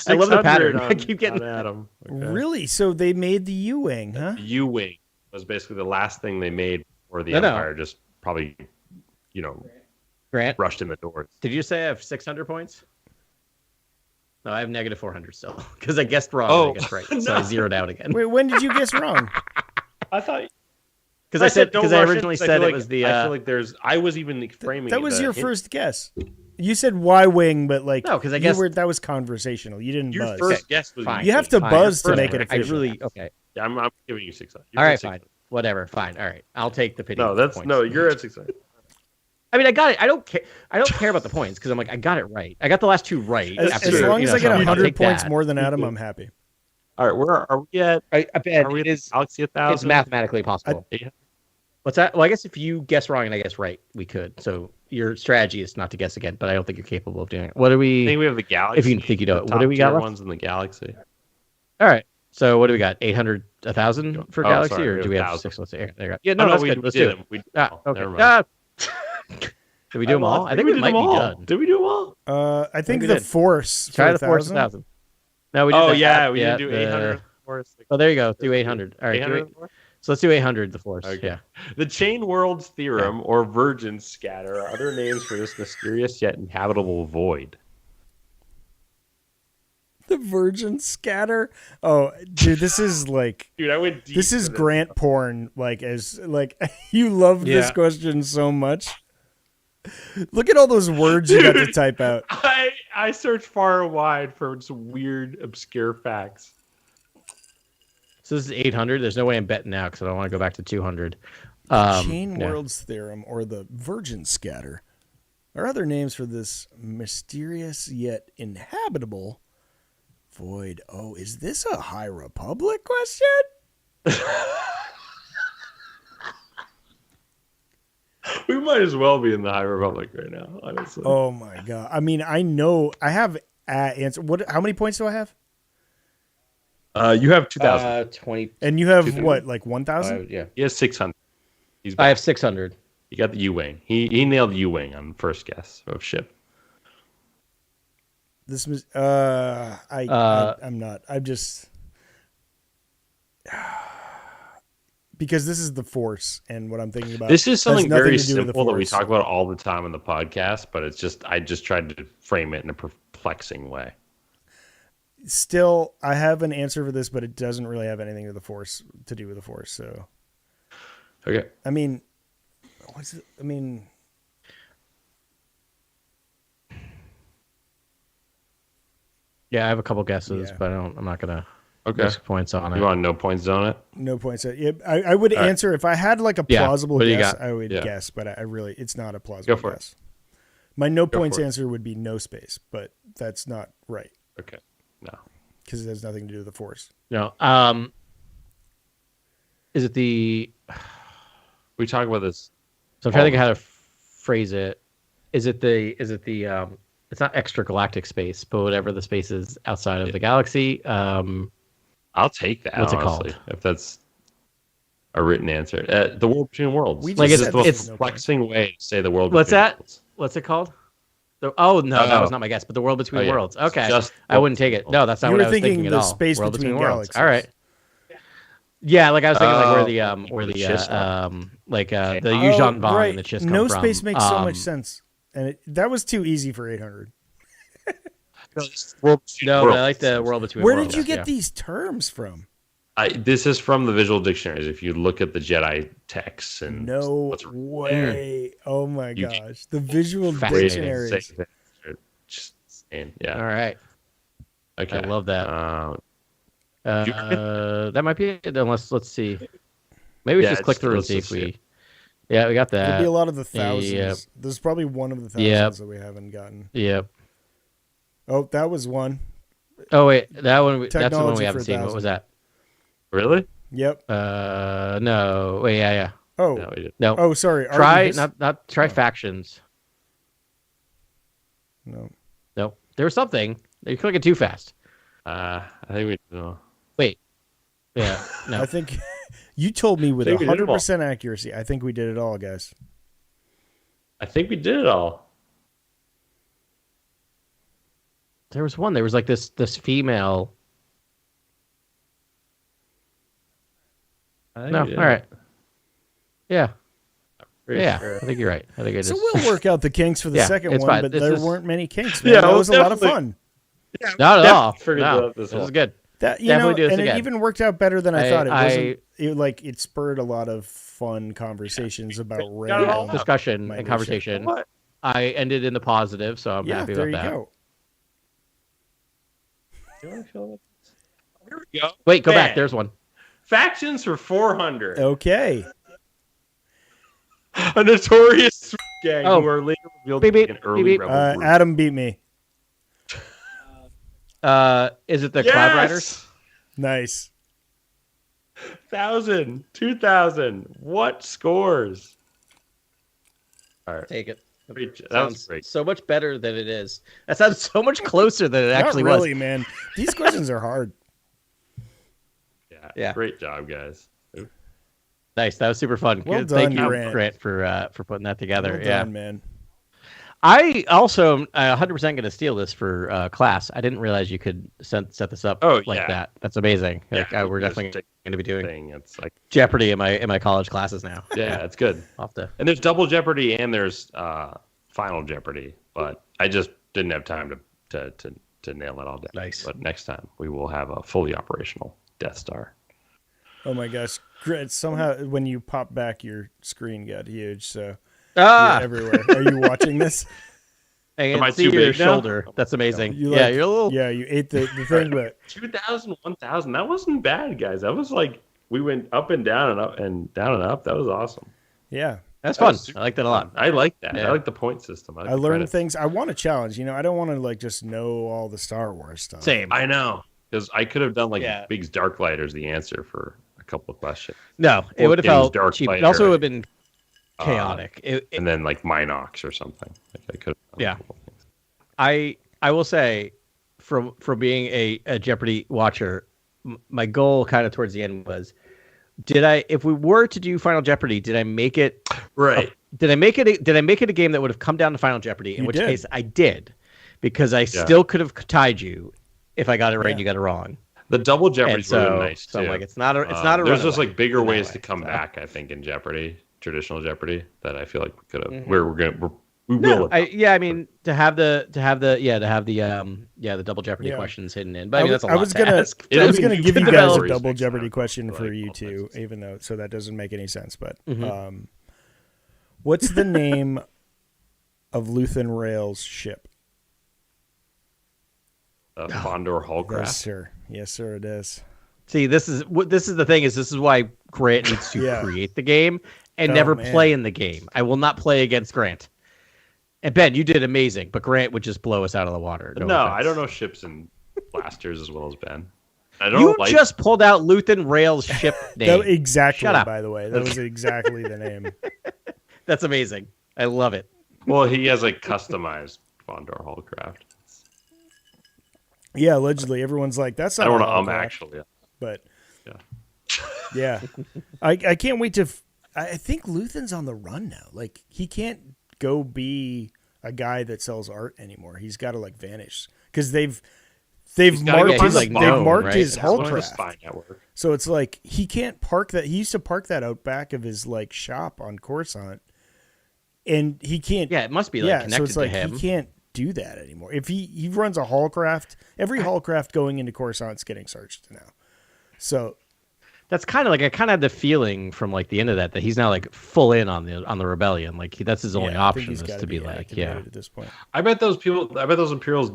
I love the pattern. I keep getting Adam. Okay. Really? So they made the U-wing, huh? The U-wing was basically the last thing they made before the Empire just probably, Grant rushed in the doors. Did you say I have 600 points? No, I have negative 400 still because I guessed wrong. Oh, I guessed right, so I zeroed out again. Wait, when did you guess wrong? I thought because I originally said it was the. I feel like I was even framing. That was your first guess. You said Y-wing, but like no, because I guess that was conversational. You didn't your buzz. Your first guess was fine. You have to buzz to make it official. Okay. Yeah, I'm giving you 600. All right, fine. Whatever, fine. All right, I'll take the pity. No, you're at 600. I mean, I got it. I don't care about the points because I'm like, I got it right. I got the last two right. As long as I get 100 points more than Adam, I'm happy. All right, where are we at? I bet are we it is Galaxy 1000? It's mathematically possible. What's that? Well, I guess if you guess wrong and I guess right, we could. So your strategy is not to guess again, but I don't think you're capable of doing it. What do we? I think we have the Galaxy. If you think you don't, what do we got? Ones in the Galaxy. All right. So what do we got? 800, 1,000 for Galaxy, or do we have 6? Let's see. There you go. Yeah, no, that's good. Let's do it. Okay. Did we do them all? I think we might be done. Did we do them all? I think the Force. Try the Force 1,000. No, we did. Oh yeah, we didn't do 800. Oh, there you go. Do 800. All right. So let's do 800. The Force. Okay. Yeah. The chain worlds theorem or virgin scatter are other names for this mysterious yet inhabitable void. The virgin scatter. Oh, dude, this is like, dude, I went deep. This is Grant porn. You love this question so much. Look at all those words you got to type out. I searched far and wide for some weird, obscure facts. So this is 800. There's no way I'm betting now because I don't want to go back to 200. Chain worlds theorem or the virgin scatter are other names for this mysterious yet inhabitable void. Oh, is this a High Republic question? We might as well be in the High Republic right now, honestly. Oh my god! I mean, I know I have answer. What? How many points do I have? You have 2,000. 20. And you have what? Like 1,000? Yeah. He has 600. I have 600. You got the U-wing. He nailed the U-wing on first guess of ship. This was I'm not. I'm just because this is the Force, and what I'm thinking about. This is something very simple that we talk about all the time on the podcast, but I just tried to frame it in a perplexing way. Still, I have an answer for this, but it doesn't really have anything to do with the Force. So, okay. I mean, what's it? I mean. Yeah, I have a couple guesses, but I'm not gonna risk points on it. You want no points on it? No points. Yeah, I would answer if I had like a plausible guess. I would guess, but it's not a plausible guess. My no points answer would be no space, but that's not right. Okay, no, because it has nothing to do with the Force. No. Is it the? We talk about this. So I'm trying to think how to phrase it. Is it the? It's not extragalactic space, but whatever the space is outside of the galaxy. I'll take that. What's honestly, it called? If that's a written answer, the world between worlds. It's the flexing way to say the world. What's that? Worlds. What's it called? That was not my guess. But the world between worlds. Okay, I wouldn't take it. No, that's not what I was thinking at all. Space world between worlds. galaxies. All right. Yeah, like I was thinking, where the Yuuzhan Vong and the Chiss come no from. space makes so much sense, and that was too easy for 800. But I like the world between worlds. Where did you get these terms from? This is from the visual dictionaries. If you look at the Jedi texts and no way! Oh my gosh, the visual dictionaries. Just saying, yeah. All right. Okay. I love that. That might be it. Unless let's see. Maybe we just click through and see if we. Yeah, we got that. It'll be a lot of the thousands. Yep. There's probably one of the thousands that we haven't gotten. Yep. Oh, that was one. Oh wait, that one. That's the one we haven't seen. What was that? Really? Yep. No. Wait, yeah. Oh. No. Oh, sorry. Try factions. No. No. There was something. You're clicking too fast. I think we know. Wait. Yeah. No. I think you told me with 100% accuracy. I think we did it all, guys. I think we did it all. There was one. There was like this female. No, yeah. all right. Yeah. Sure. I think you're right. I think it is. So we'll work out the kinks for the second one, fine. but This there is... weren't many kinks, man. That was a lot of fun. Yeah, not at all. No, this was good. That Definitely do this and again. it even worked out better than I thought. It spurred a lot of fun conversations about random discussion and conversation. What? I ended in the positive, so I'm happy about that. There you go. Here we go. Wait, go back. There's one. Factions for 400. Okay. A notorious gang who are later revealed to be an early rebel group. Adam beat me. Is it the Cloud Riders? Nice. 1,000, 2,000. What scores? All right. Take it. That was great. So much better than it is. That sounds so much closer than it actually was. Not really, was. Man. These questions are hard. Yeah. Great job, guys. Nice. That was super fun. Well Good. done, Thank you, Grant, for putting that together. Well done, man. I also am 100% going to steal this for class. I didn't realize you could set this up like that. That's amazing. Like, we're definitely going to be doing it's like Jeopardy in my college classes now. Yeah, it's good. And there's Double Jeopardy and there's Final Jeopardy, but I just didn't have time to nail it all down. Nice. But next time we will have a fully operational Death Star. Oh my gosh! Somehow when you pop back, your screen got huge. So you're everywhere. Are you watching this? I can see your shoulder. That's amazing. You're a little. Yeah, you ate the thing, but 2,000, 1,000. That wasn't bad, guys. That was like we went up and down and up and down and up. That was awesome. Yeah, that's fun. I like that a lot. I like that. Yeah. I like the point system. I learned things. I want a challenge. I don't want to just know all the Star Wars stuff. Same. I know, because I could have done Biggs Darklighter as the answer for a couple of questions. No, it would have felt cheap. It also would have been chaotic. And then Minox or something. I could. Yeah. I will say, from being a Jeopardy watcher, my goal kind of towards the end was, if we were to do Final Jeopardy, did I make it right? Did I make it a game that would have come down to Final Jeopardy? In which case I did, because I still could have tied you if I got it right and you got it wrong. The Double Jeopardy's really nice too. So I'm like, it's not a. There's just bigger ways to come back. I think in Jeopardy, traditional Jeopardy, that I feel like we could have. Mm-hmm. We will. I mean, to have the Double Jeopardy questions hidden in. But I mean, that's a lot. I was gonna give you guys a Double Jeopardy question for you two, even though that doesn't make any sense. But what's the name of Luthen Rail's ship? Fondor Hullcraft. Yes, sir, it is. See, this is the thing. This is why Grant needs to create the game and never play in the game. I will not play against Grant. And Ben, you did amazing, but Grant would just blow us out of the water. No, I don't know ships and blasters as well as Ben. You just pulled out Luthen Rail's ship name. Exactly. Shut up. By the way, that was exactly the name. That's amazing. I love it. Well, he has customized Fondor Hullcraft. Yeah, allegedly, everyone's like, "That's not." I don't want to actually, but yeah, I can't wait to. I think Luthen's on the run now. He can't go be a guy that sells art anymore. He's got to vanish because they've marked his Hullcraft. So it's he can't park that. He used to park that out back of his shop on Coruscant, and he can't. Yeah, it must be connected so it's to him. He can't do that anymore. If he runs a Hullcraft, every Hullcraft going into Coruscant's getting searched now. So that's kind of I kind of had the feeling from the end of that he's now full in on the rebellion. That's his only option is to be at this point. I bet those Imperials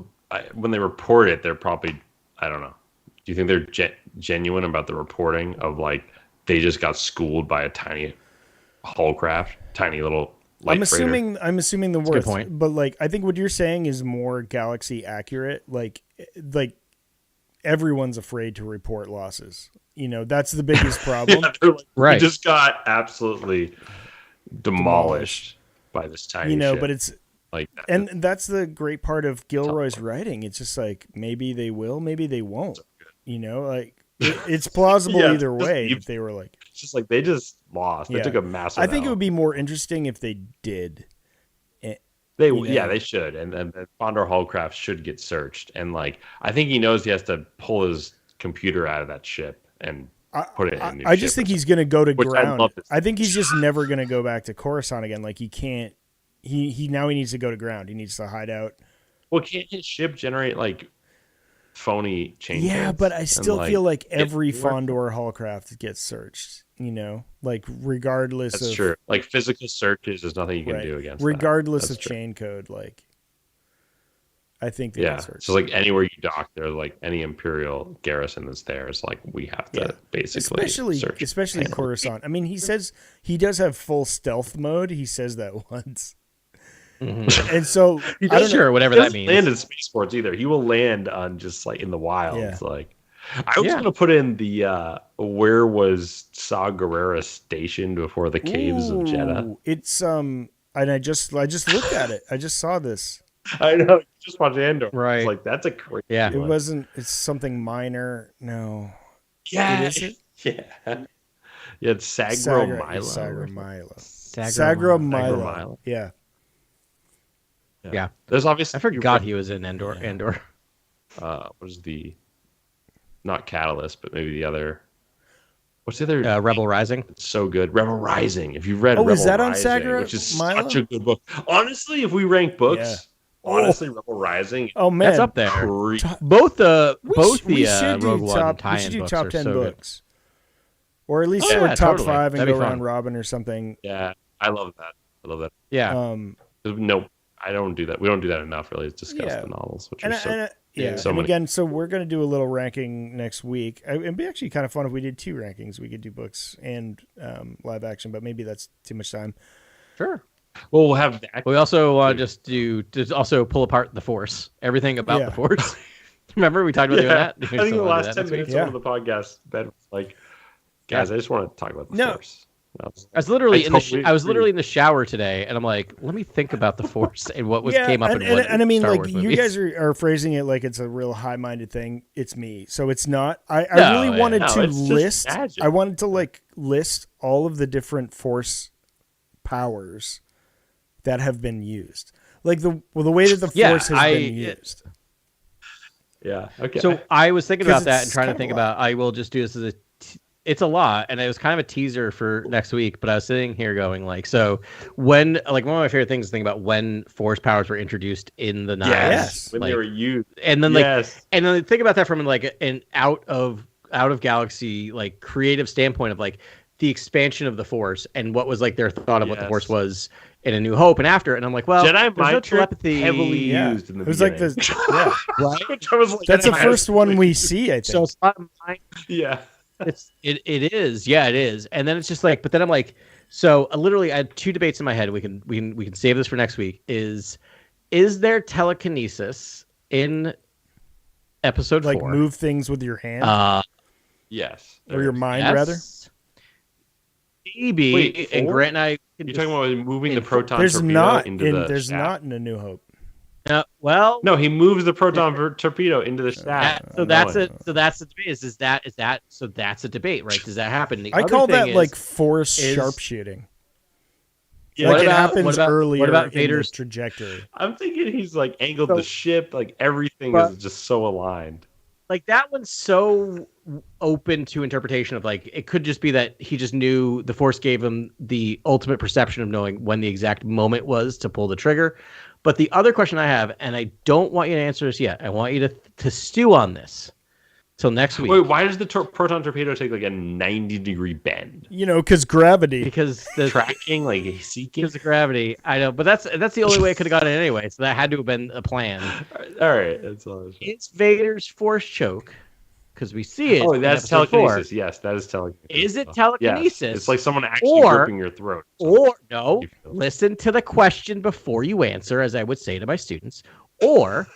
when they report it, they're probably, I don't know. Do you think they're genuine about the reporting of they just got schooled by a tiny Hullcraft, tiny little light I'm assuming the worst. Good point. But I think what you're saying is more galaxy accurate. Everyone's afraid to report losses. That's the biggest problem. Right. We just got absolutely demolished by this tiny ship. But it's that. And that's the great part of Gilroy's writing. It's just maybe they will, maybe they won't. It's plausible either way. If they were it's just they just lost. They took a massive. I think it would be more interesting if they did. They should, and Fondor Holdcraft should get searched, and like I think he knows he has to pull his computer out of that ship and put it in. I just think he's going to go to ground. I think he's just never going to go back to Coruscant again. Like he can't. He needs to go to ground. He needs to hide out. Well, can't his ship generate like phony chain codes? Yeah, but I still feel like every Fondor Holdcraft gets searched. Like regardless That's of... true. Like physical searches, there's nothing you can do against regardless that. of chain code, like I think they get searched. So like anywhere you dock there, like any Imperial garrison that's there is like we have to basically search. Especially Coruscant. I mean, he says he does have full stealth mode. He says that once. Mm-hmm. And so whatever that means. Land in spaceports either. He will land on just like in the wilds, like. I was going to put in the where was Saw Gerrera stationed before the caves of Jeddah? It's and I just looked at it. I just saw this. I know. Just watched Andor. Right. It's like that's a crazy. Yeah. It wasn't. It's something minor. No. Yeah. Is it? Yeah. Yeah. It's Sagromilo. Sagromilo. Yeah. There's obviously. I forgot he was in Andor. What is the? Not Catalyst, but maybe the other. What's the other? Rebel Rising. It's so good. Rebel Rising. If you've read Rebel is that Rising, on Sagra? which is such a good book. Honestly, if we rank books, Rebel Rising. Oh man, that's up there. Both the Rogue One tie-in we should do books top are 10 so books, or at least top 5 and go around Robin or something. Yeah, I love that. Yeah. No, I don't do that. We don't do that enough. Really, it's discuss the novels, which are again, so we're going to do a little ranking next week. It'd be actually kind of fun if we did 2 rankings. We could do books and live action, but maybe that's too much time. Sure. Well, we'll have that. We also want to also pull apart the Force, everything about the Force. Remember we talked about doing that? I think the last 10 minutes of the podcast, Ben was like, guys, I just want to talk about the Force. I was literally in the shower today, and I'm like, let me think about the Force and what came up. And I mean, Star Wars movies. You guys are phrasing it like it's a real high-minded thing. It's me, so it's not. I really wanted to list. I wanted to list all of the different Force powers that have been used, like the way that the Force has been used. Yeah. Okay. So I was thinking about that and trying to think about. I will just do this as it's a lot, and it was kind of a teaser for next week. But I was sitting here going so when one of my favorite things is thinking about when Force powers were introduced in the 90s, when they were used, and then and then think about that from an out of galaxy creative standpoint of the expansion of the Force and what was their thought of what the Force was in A New Hope and after. And I'm like, well, Jedi mind telepathy heavily used in the beginning. It was right? That's the first one we see, I think. So it's not yeah. It is. Yeah, it is. And then it's just but then I'm so literally I had 2 debates in my head. We can save this for next week. Is there telekinesis in episode 4? Move things with your hand? Yes. Or your mind, rather? Maybe. Wait, and Grant and I... You're talking about moving the proton torpedo into the There's shaft. not in A New Hope. No, he moves the proton torpedo into the shaft. So that's it. So that's the debate. Is that? So that's a debate, right? Does that happen? I call that Force sharpshooting. Yeah, it happens earlier. What about Vader's trajectory? I'm thinking he's angled the ship. Everything is just so aligned. That one's so open to interpretation of it could just be that he just knew the Force gave him the ultimate perception of knowing when the exact moment was to pull the trigger. But the other question I have, and I don't want you to answer this yet, I want you to stew on this till next week. Wait, why does the proton torpedo take a 90-degree bend? Because gravity. Because the tracking, seeking. Because of gravity. I know, but that's the only way it could have gotten it anyway. So that had to have been a plan. All right, that's all. It's Vader's Force choke. Because we see it. Oh, that's telekinesis. 4. Yes, that is telekinesis. Is it telekinesis? Yes. It's like someone actually gripping your throat. Listen to the question before you answer, as I would say to my students. Or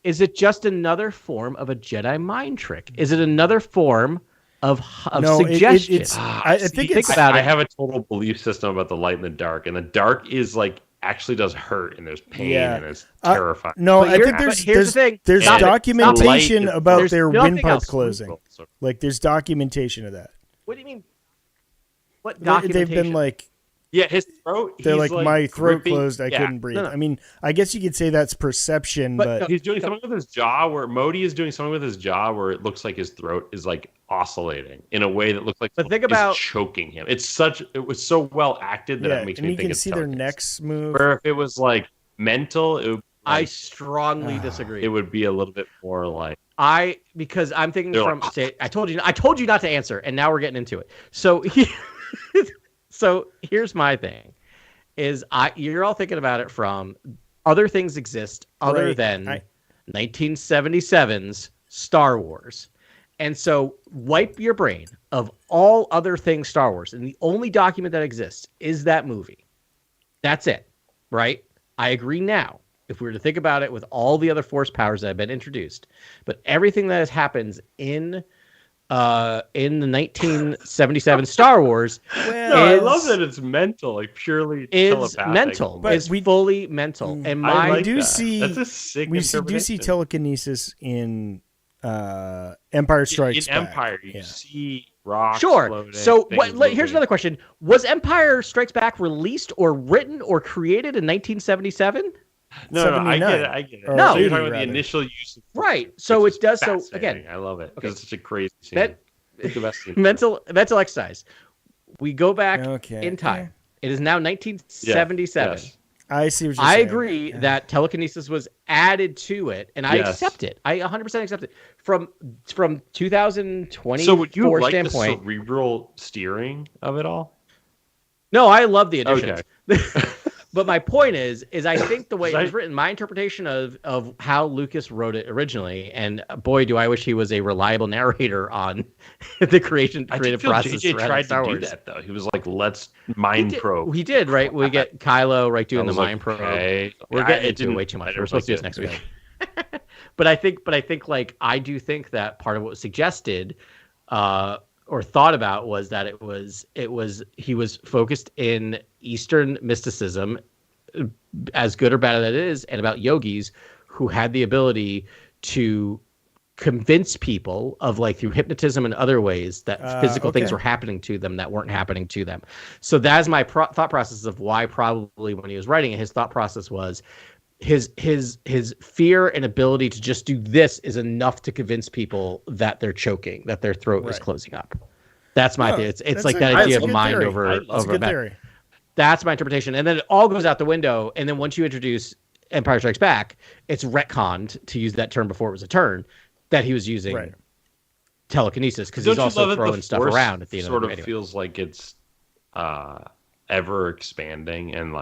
is it just another form of a Jedi mind trick? Is it another form of suggestion? I think I have a total belief system about the light and the dark, and the dark is actually does hurt, and there's pain, and it's terrifying. I think there's documentation about their windpipe closing. There's documentation of that. What do you mean? What documentation? They've been Yeah, his throat. They're like my throat gripping, closed. I couldn't breathe. I mean, I guess you could say that's perception, but he's doing something with his jaw where Modi is doing something with his jaw where it looks like his throat is like oscillating in a way that looks like but think about choking him. It was so well acted that it makes me think it's see their necks move. Where if it was like mental, it would I strongly disagree. It would be a little bit more like because I'm thinking from I told you not to answer, and now we're getting into it. So so here's my thing: you're all thinking about it from other things exist other than 1977's Star Wars, and so wipe your brain of all other things Star Wars, and the only document that exists is that movie. That's it, right? I agree now. If we were to think about it with all the other force powers that have been introduced, but everything that happens in the 1977 Star Wars, I love that it's mental, like purely telepathic. Mental, but it's fully mental. And we do see telekinesis in Empire Strikes Back. In Empire, you see rocks. Sure. Floating, so here's another question: was Empire Strikes Back released or written or created in 1977? No, I get it. No, so you're talking about the initial use of right. So it does. So again, I love it because it's such a crazy scene. The best scene. mental exercise. We go back in time. It is now 1977. Yes. I see what you're saying. I agree that telekinesis was added to it, and I accept it. I 100% accept it. From 2020. So would you like standpoint, the cerebral steering of it all? No, I love the additions. Okay. But my point is I think the way it was written, my interpretation of how Lucas wrote it originally, and boy, do I wish he was a reliable narrator on the creative process. JJ tried to do that though. He was like, "Let's mind probe." He did, right? We get Kylo doing the mind probe. We're getting into way too much. We're supposed to do this next week. But I think I do think that part of what was suggested or thought about was that he was focused in Eastern mysticism, as good or bad as that is, and about yogis who had the ability to convince people of through hypnotism and other ways that physical things were happening to them that weren't happening to them. So that's my thought process of why probably when he was writing it, his thought process was his fear and ability to just do this is enough to convince people that they're choking, that their throat is closing up. That's my theory. It's like that idea of mind over matter. That's my interpretation. And then it all goes out the window. And then once you introduce Empire Strikes Back, it's retconned, to use that term before it was a term, that he was using telekinesis because he's also throwing stuff around at the end of the video. Feels like it's ever expanding and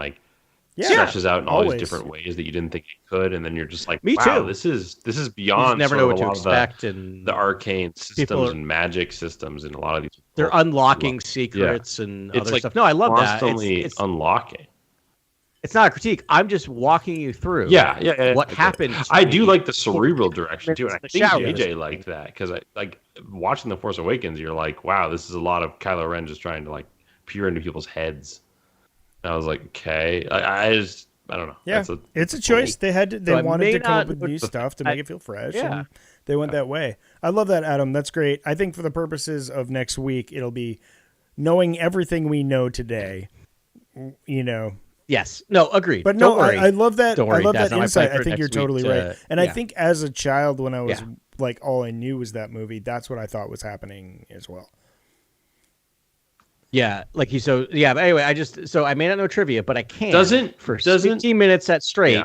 stretches out in all these different ways that you didn't think it could, and then you're just like, wow, this is beyond. You never know what to expect, and the arcane systems and magic systems, and a lot of these. They're unlocking secrets and other stuff. No, I love that. It's unlocking. It's not a critique. I'm just walking you through. What happened? I do like the cerebral direction too, and I think JJ liked that because I watching The Force Awakens. You're like, wow, this is a lot of Kylo Ren just trying to peer into people's heads. I was like, okay. I don't know. Yeah, it's a choice. They wanted to come up with new stuff to make it feel fresh, and they went that way. I love that, Adam. That's great. I think for the purposes of next week, it'll be knowing everything we know today. Yes. No, agreed. But no, I love that. I love that insight. I think you're totally right. And I think as a child, when I was all I knew was that movie, that's what I thought was happening as well. Yeah, but anyway, I may not know trivia, but I can for 15 minutes at straight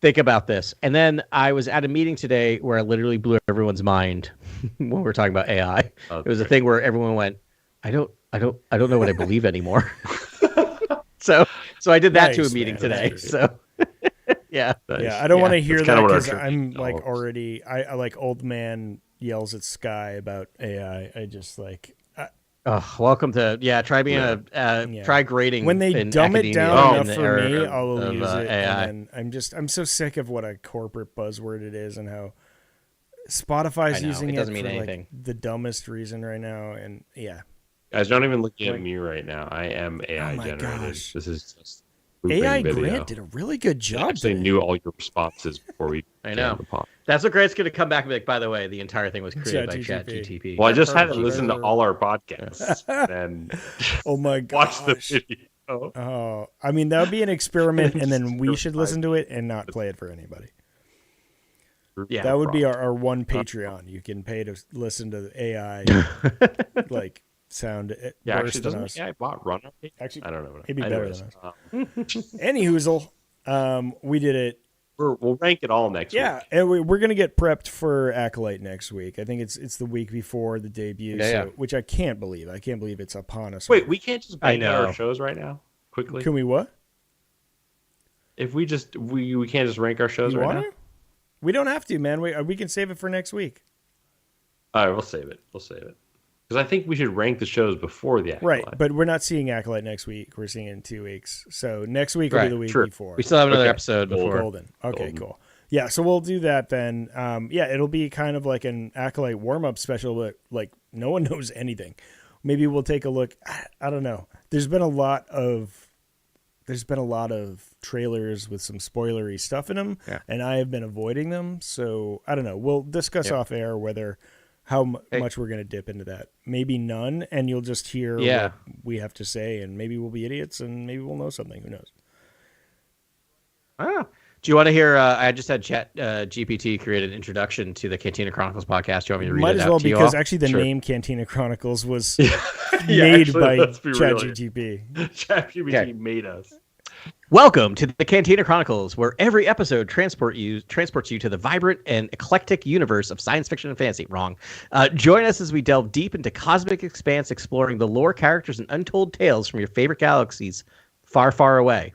think about this. And then I was at a meeting today where I literally blew everyone's mind when we were talking about AI. It was a thing where everyone went, I don't know what I believe anymore. So I did that to a meeting today. So yeah. I don't want to hear that because I'm already I like old man yells at sky about AI. I just welcome to try being try grading when they dumb it down enough for me. I'll use it. AI. And I'm so sick of what a corporate buzzword it is and how Spotify's using it for anything. The dumbest reason right now. And guys, don't even look at me right now. I am AI generated. Gosh. This is just AI Grant did a really good job. They knew all your responses before we. I know. That's what Grant's going to come back and be like, by the way, the entire thing was created by ChatGPT. Well, I just had to listen to all our podcasts and oh my gosh. watch the video. Oh, I mean, that would be an experiment, and then we should listen to it and not play it for anybody. Yeah, that would be our one Patreon. You can pay to listen to the AI like sound. Yeah, actually, doesn't AI bot run? Actually, I don't know. It'd be better than us. Anyhoozle, we did it. We'll rank it all next week. Yeah, and we're gonna get prepped for Acolyte next week. I think it's the week before the debut, which I can't believe. I can't believe it's upon us. Wait, we can't just rank our shows right now quickly. Can we what? If we just we can't just rank our shows right now. We don't have to, man. We can save it for next week. All right, we'll save it. Because I think we should rank the shows before the Acolyte. Right, but we're not seeing Acolyte next week. We're seeing it in 2 weeks. So next week will be the week before. We still have another episode before. Golden. Okay, cool. Yeah, so we'll do that then. It'll be kind of like an Acolyte warm-up special, but like no one knows anything. Maybe we'll take a look. I don't know. There's been a lot of trailers with some spoilery stuff in them, and I have been avoiding them. So I don't know. We'll discuss off air how much we're going to dip into that. Maybe none, and you'll just hear what we have to say, and maybe we'll be idiots, and maybe we'll know something. Who knows? Do you want to hear? I just had Chat GPT create an introduction to the Cantina Chronicles podcast. Do you want me to read Might it as out well, to you because all? actually the name Cantina Chronicles was made by ChatGPT. ChatGPT made us. Welcome to the Cantina Chronicles, where every episode transports you to the vibrant and eclectic universe of science fiction and fantasy. Wrong. Join us as we delve deep into cosmic expanse, exploring the lore, characters, and untold tales from your favorite galaxies far, far away.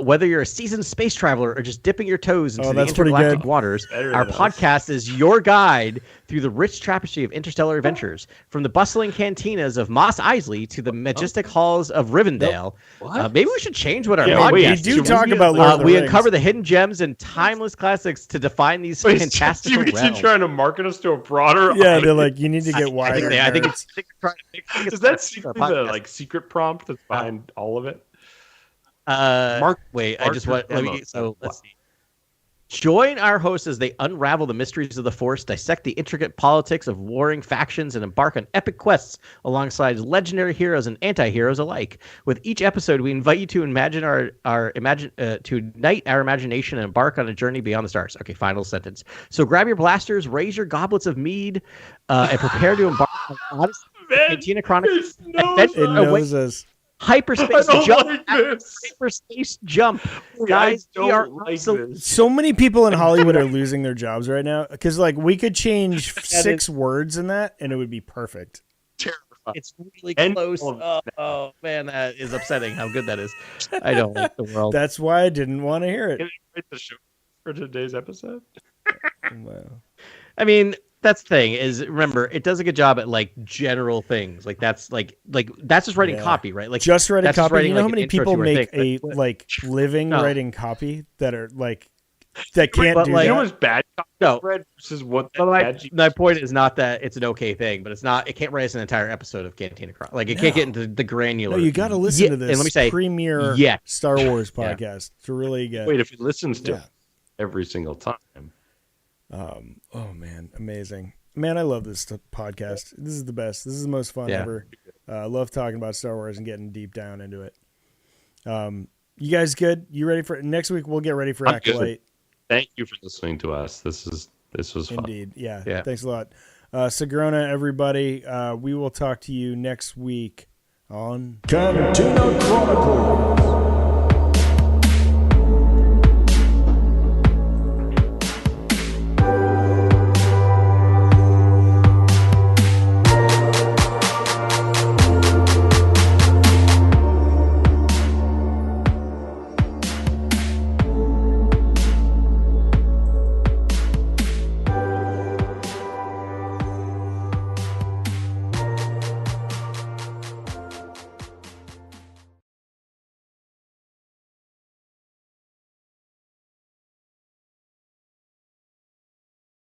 Whether you're a seasoned space traveler or just dipping your toes into the intergalactic waters, our podcast is your guide through the rich tapestry of interstellar adventures. From the bustling cantinas of Mos Eisley to the majestic halls of Rivendell. Maybe we should change what our podcast is. We do talk about Lord of the Rings. Uncover the hidden gems and timeless classics to define these fantastical realms. Trying to market us to a broader audience. They're like, you need to get wider. I think it's trying to fix Is that secretly the secret prompt that's behind all of it? Let's see. Join our hosts as they unravel the mysteries of the Force, dissect the intricate politics of warring factions, and embark on epic quests alongside legendary heroes and anti-heroes alike. With each episode, we invite you to imagine to ignite our imagination and embark on a journey beyond the stars. Okay, final sentence. So grab your blasters, raise your goblets of mead, and prepare to embark on Cantina Chronicles. It knows us. Hyperspace jump, hyperspace jump, guys. We are so many people in Hollywood are losing their jobs right now because, like, we could change 6 words in that and it would be perfect. It's really close. Oh man, that is upsetting. How good that is. I don't like the world. That's why I didn't want to hear it. Can I write the show for today's episode? Wow. I mean, that's the thing is, remember, it does a good job at like general things. Like that's that's just writing copy, right? Like just writing copy. Writing, you know how many people make a living writing copy that are like that can't do that? You know what's bad copy versus what my point is not that it's an okay thing, but it's not. It can't write us an entire episode of Cantina Chronicles. Like it can't get into the granular. No, you got to listen to this. And let me say, premier Star Wars podcast to really get. Wait, if he listens to it every single time. Oh man, amazing, man! I love this podcast. This is the best. This is the most fun ever. I love talking about Star Wars and getting deep down into it. You guys good? You ready for next week? We'll get ready for Acolyte. Thank you for listening to us. This was fun. Indeed, yeah. Thanks a lot, Sagrona, everybody. We will talk to you next week on Cantina Chronicles.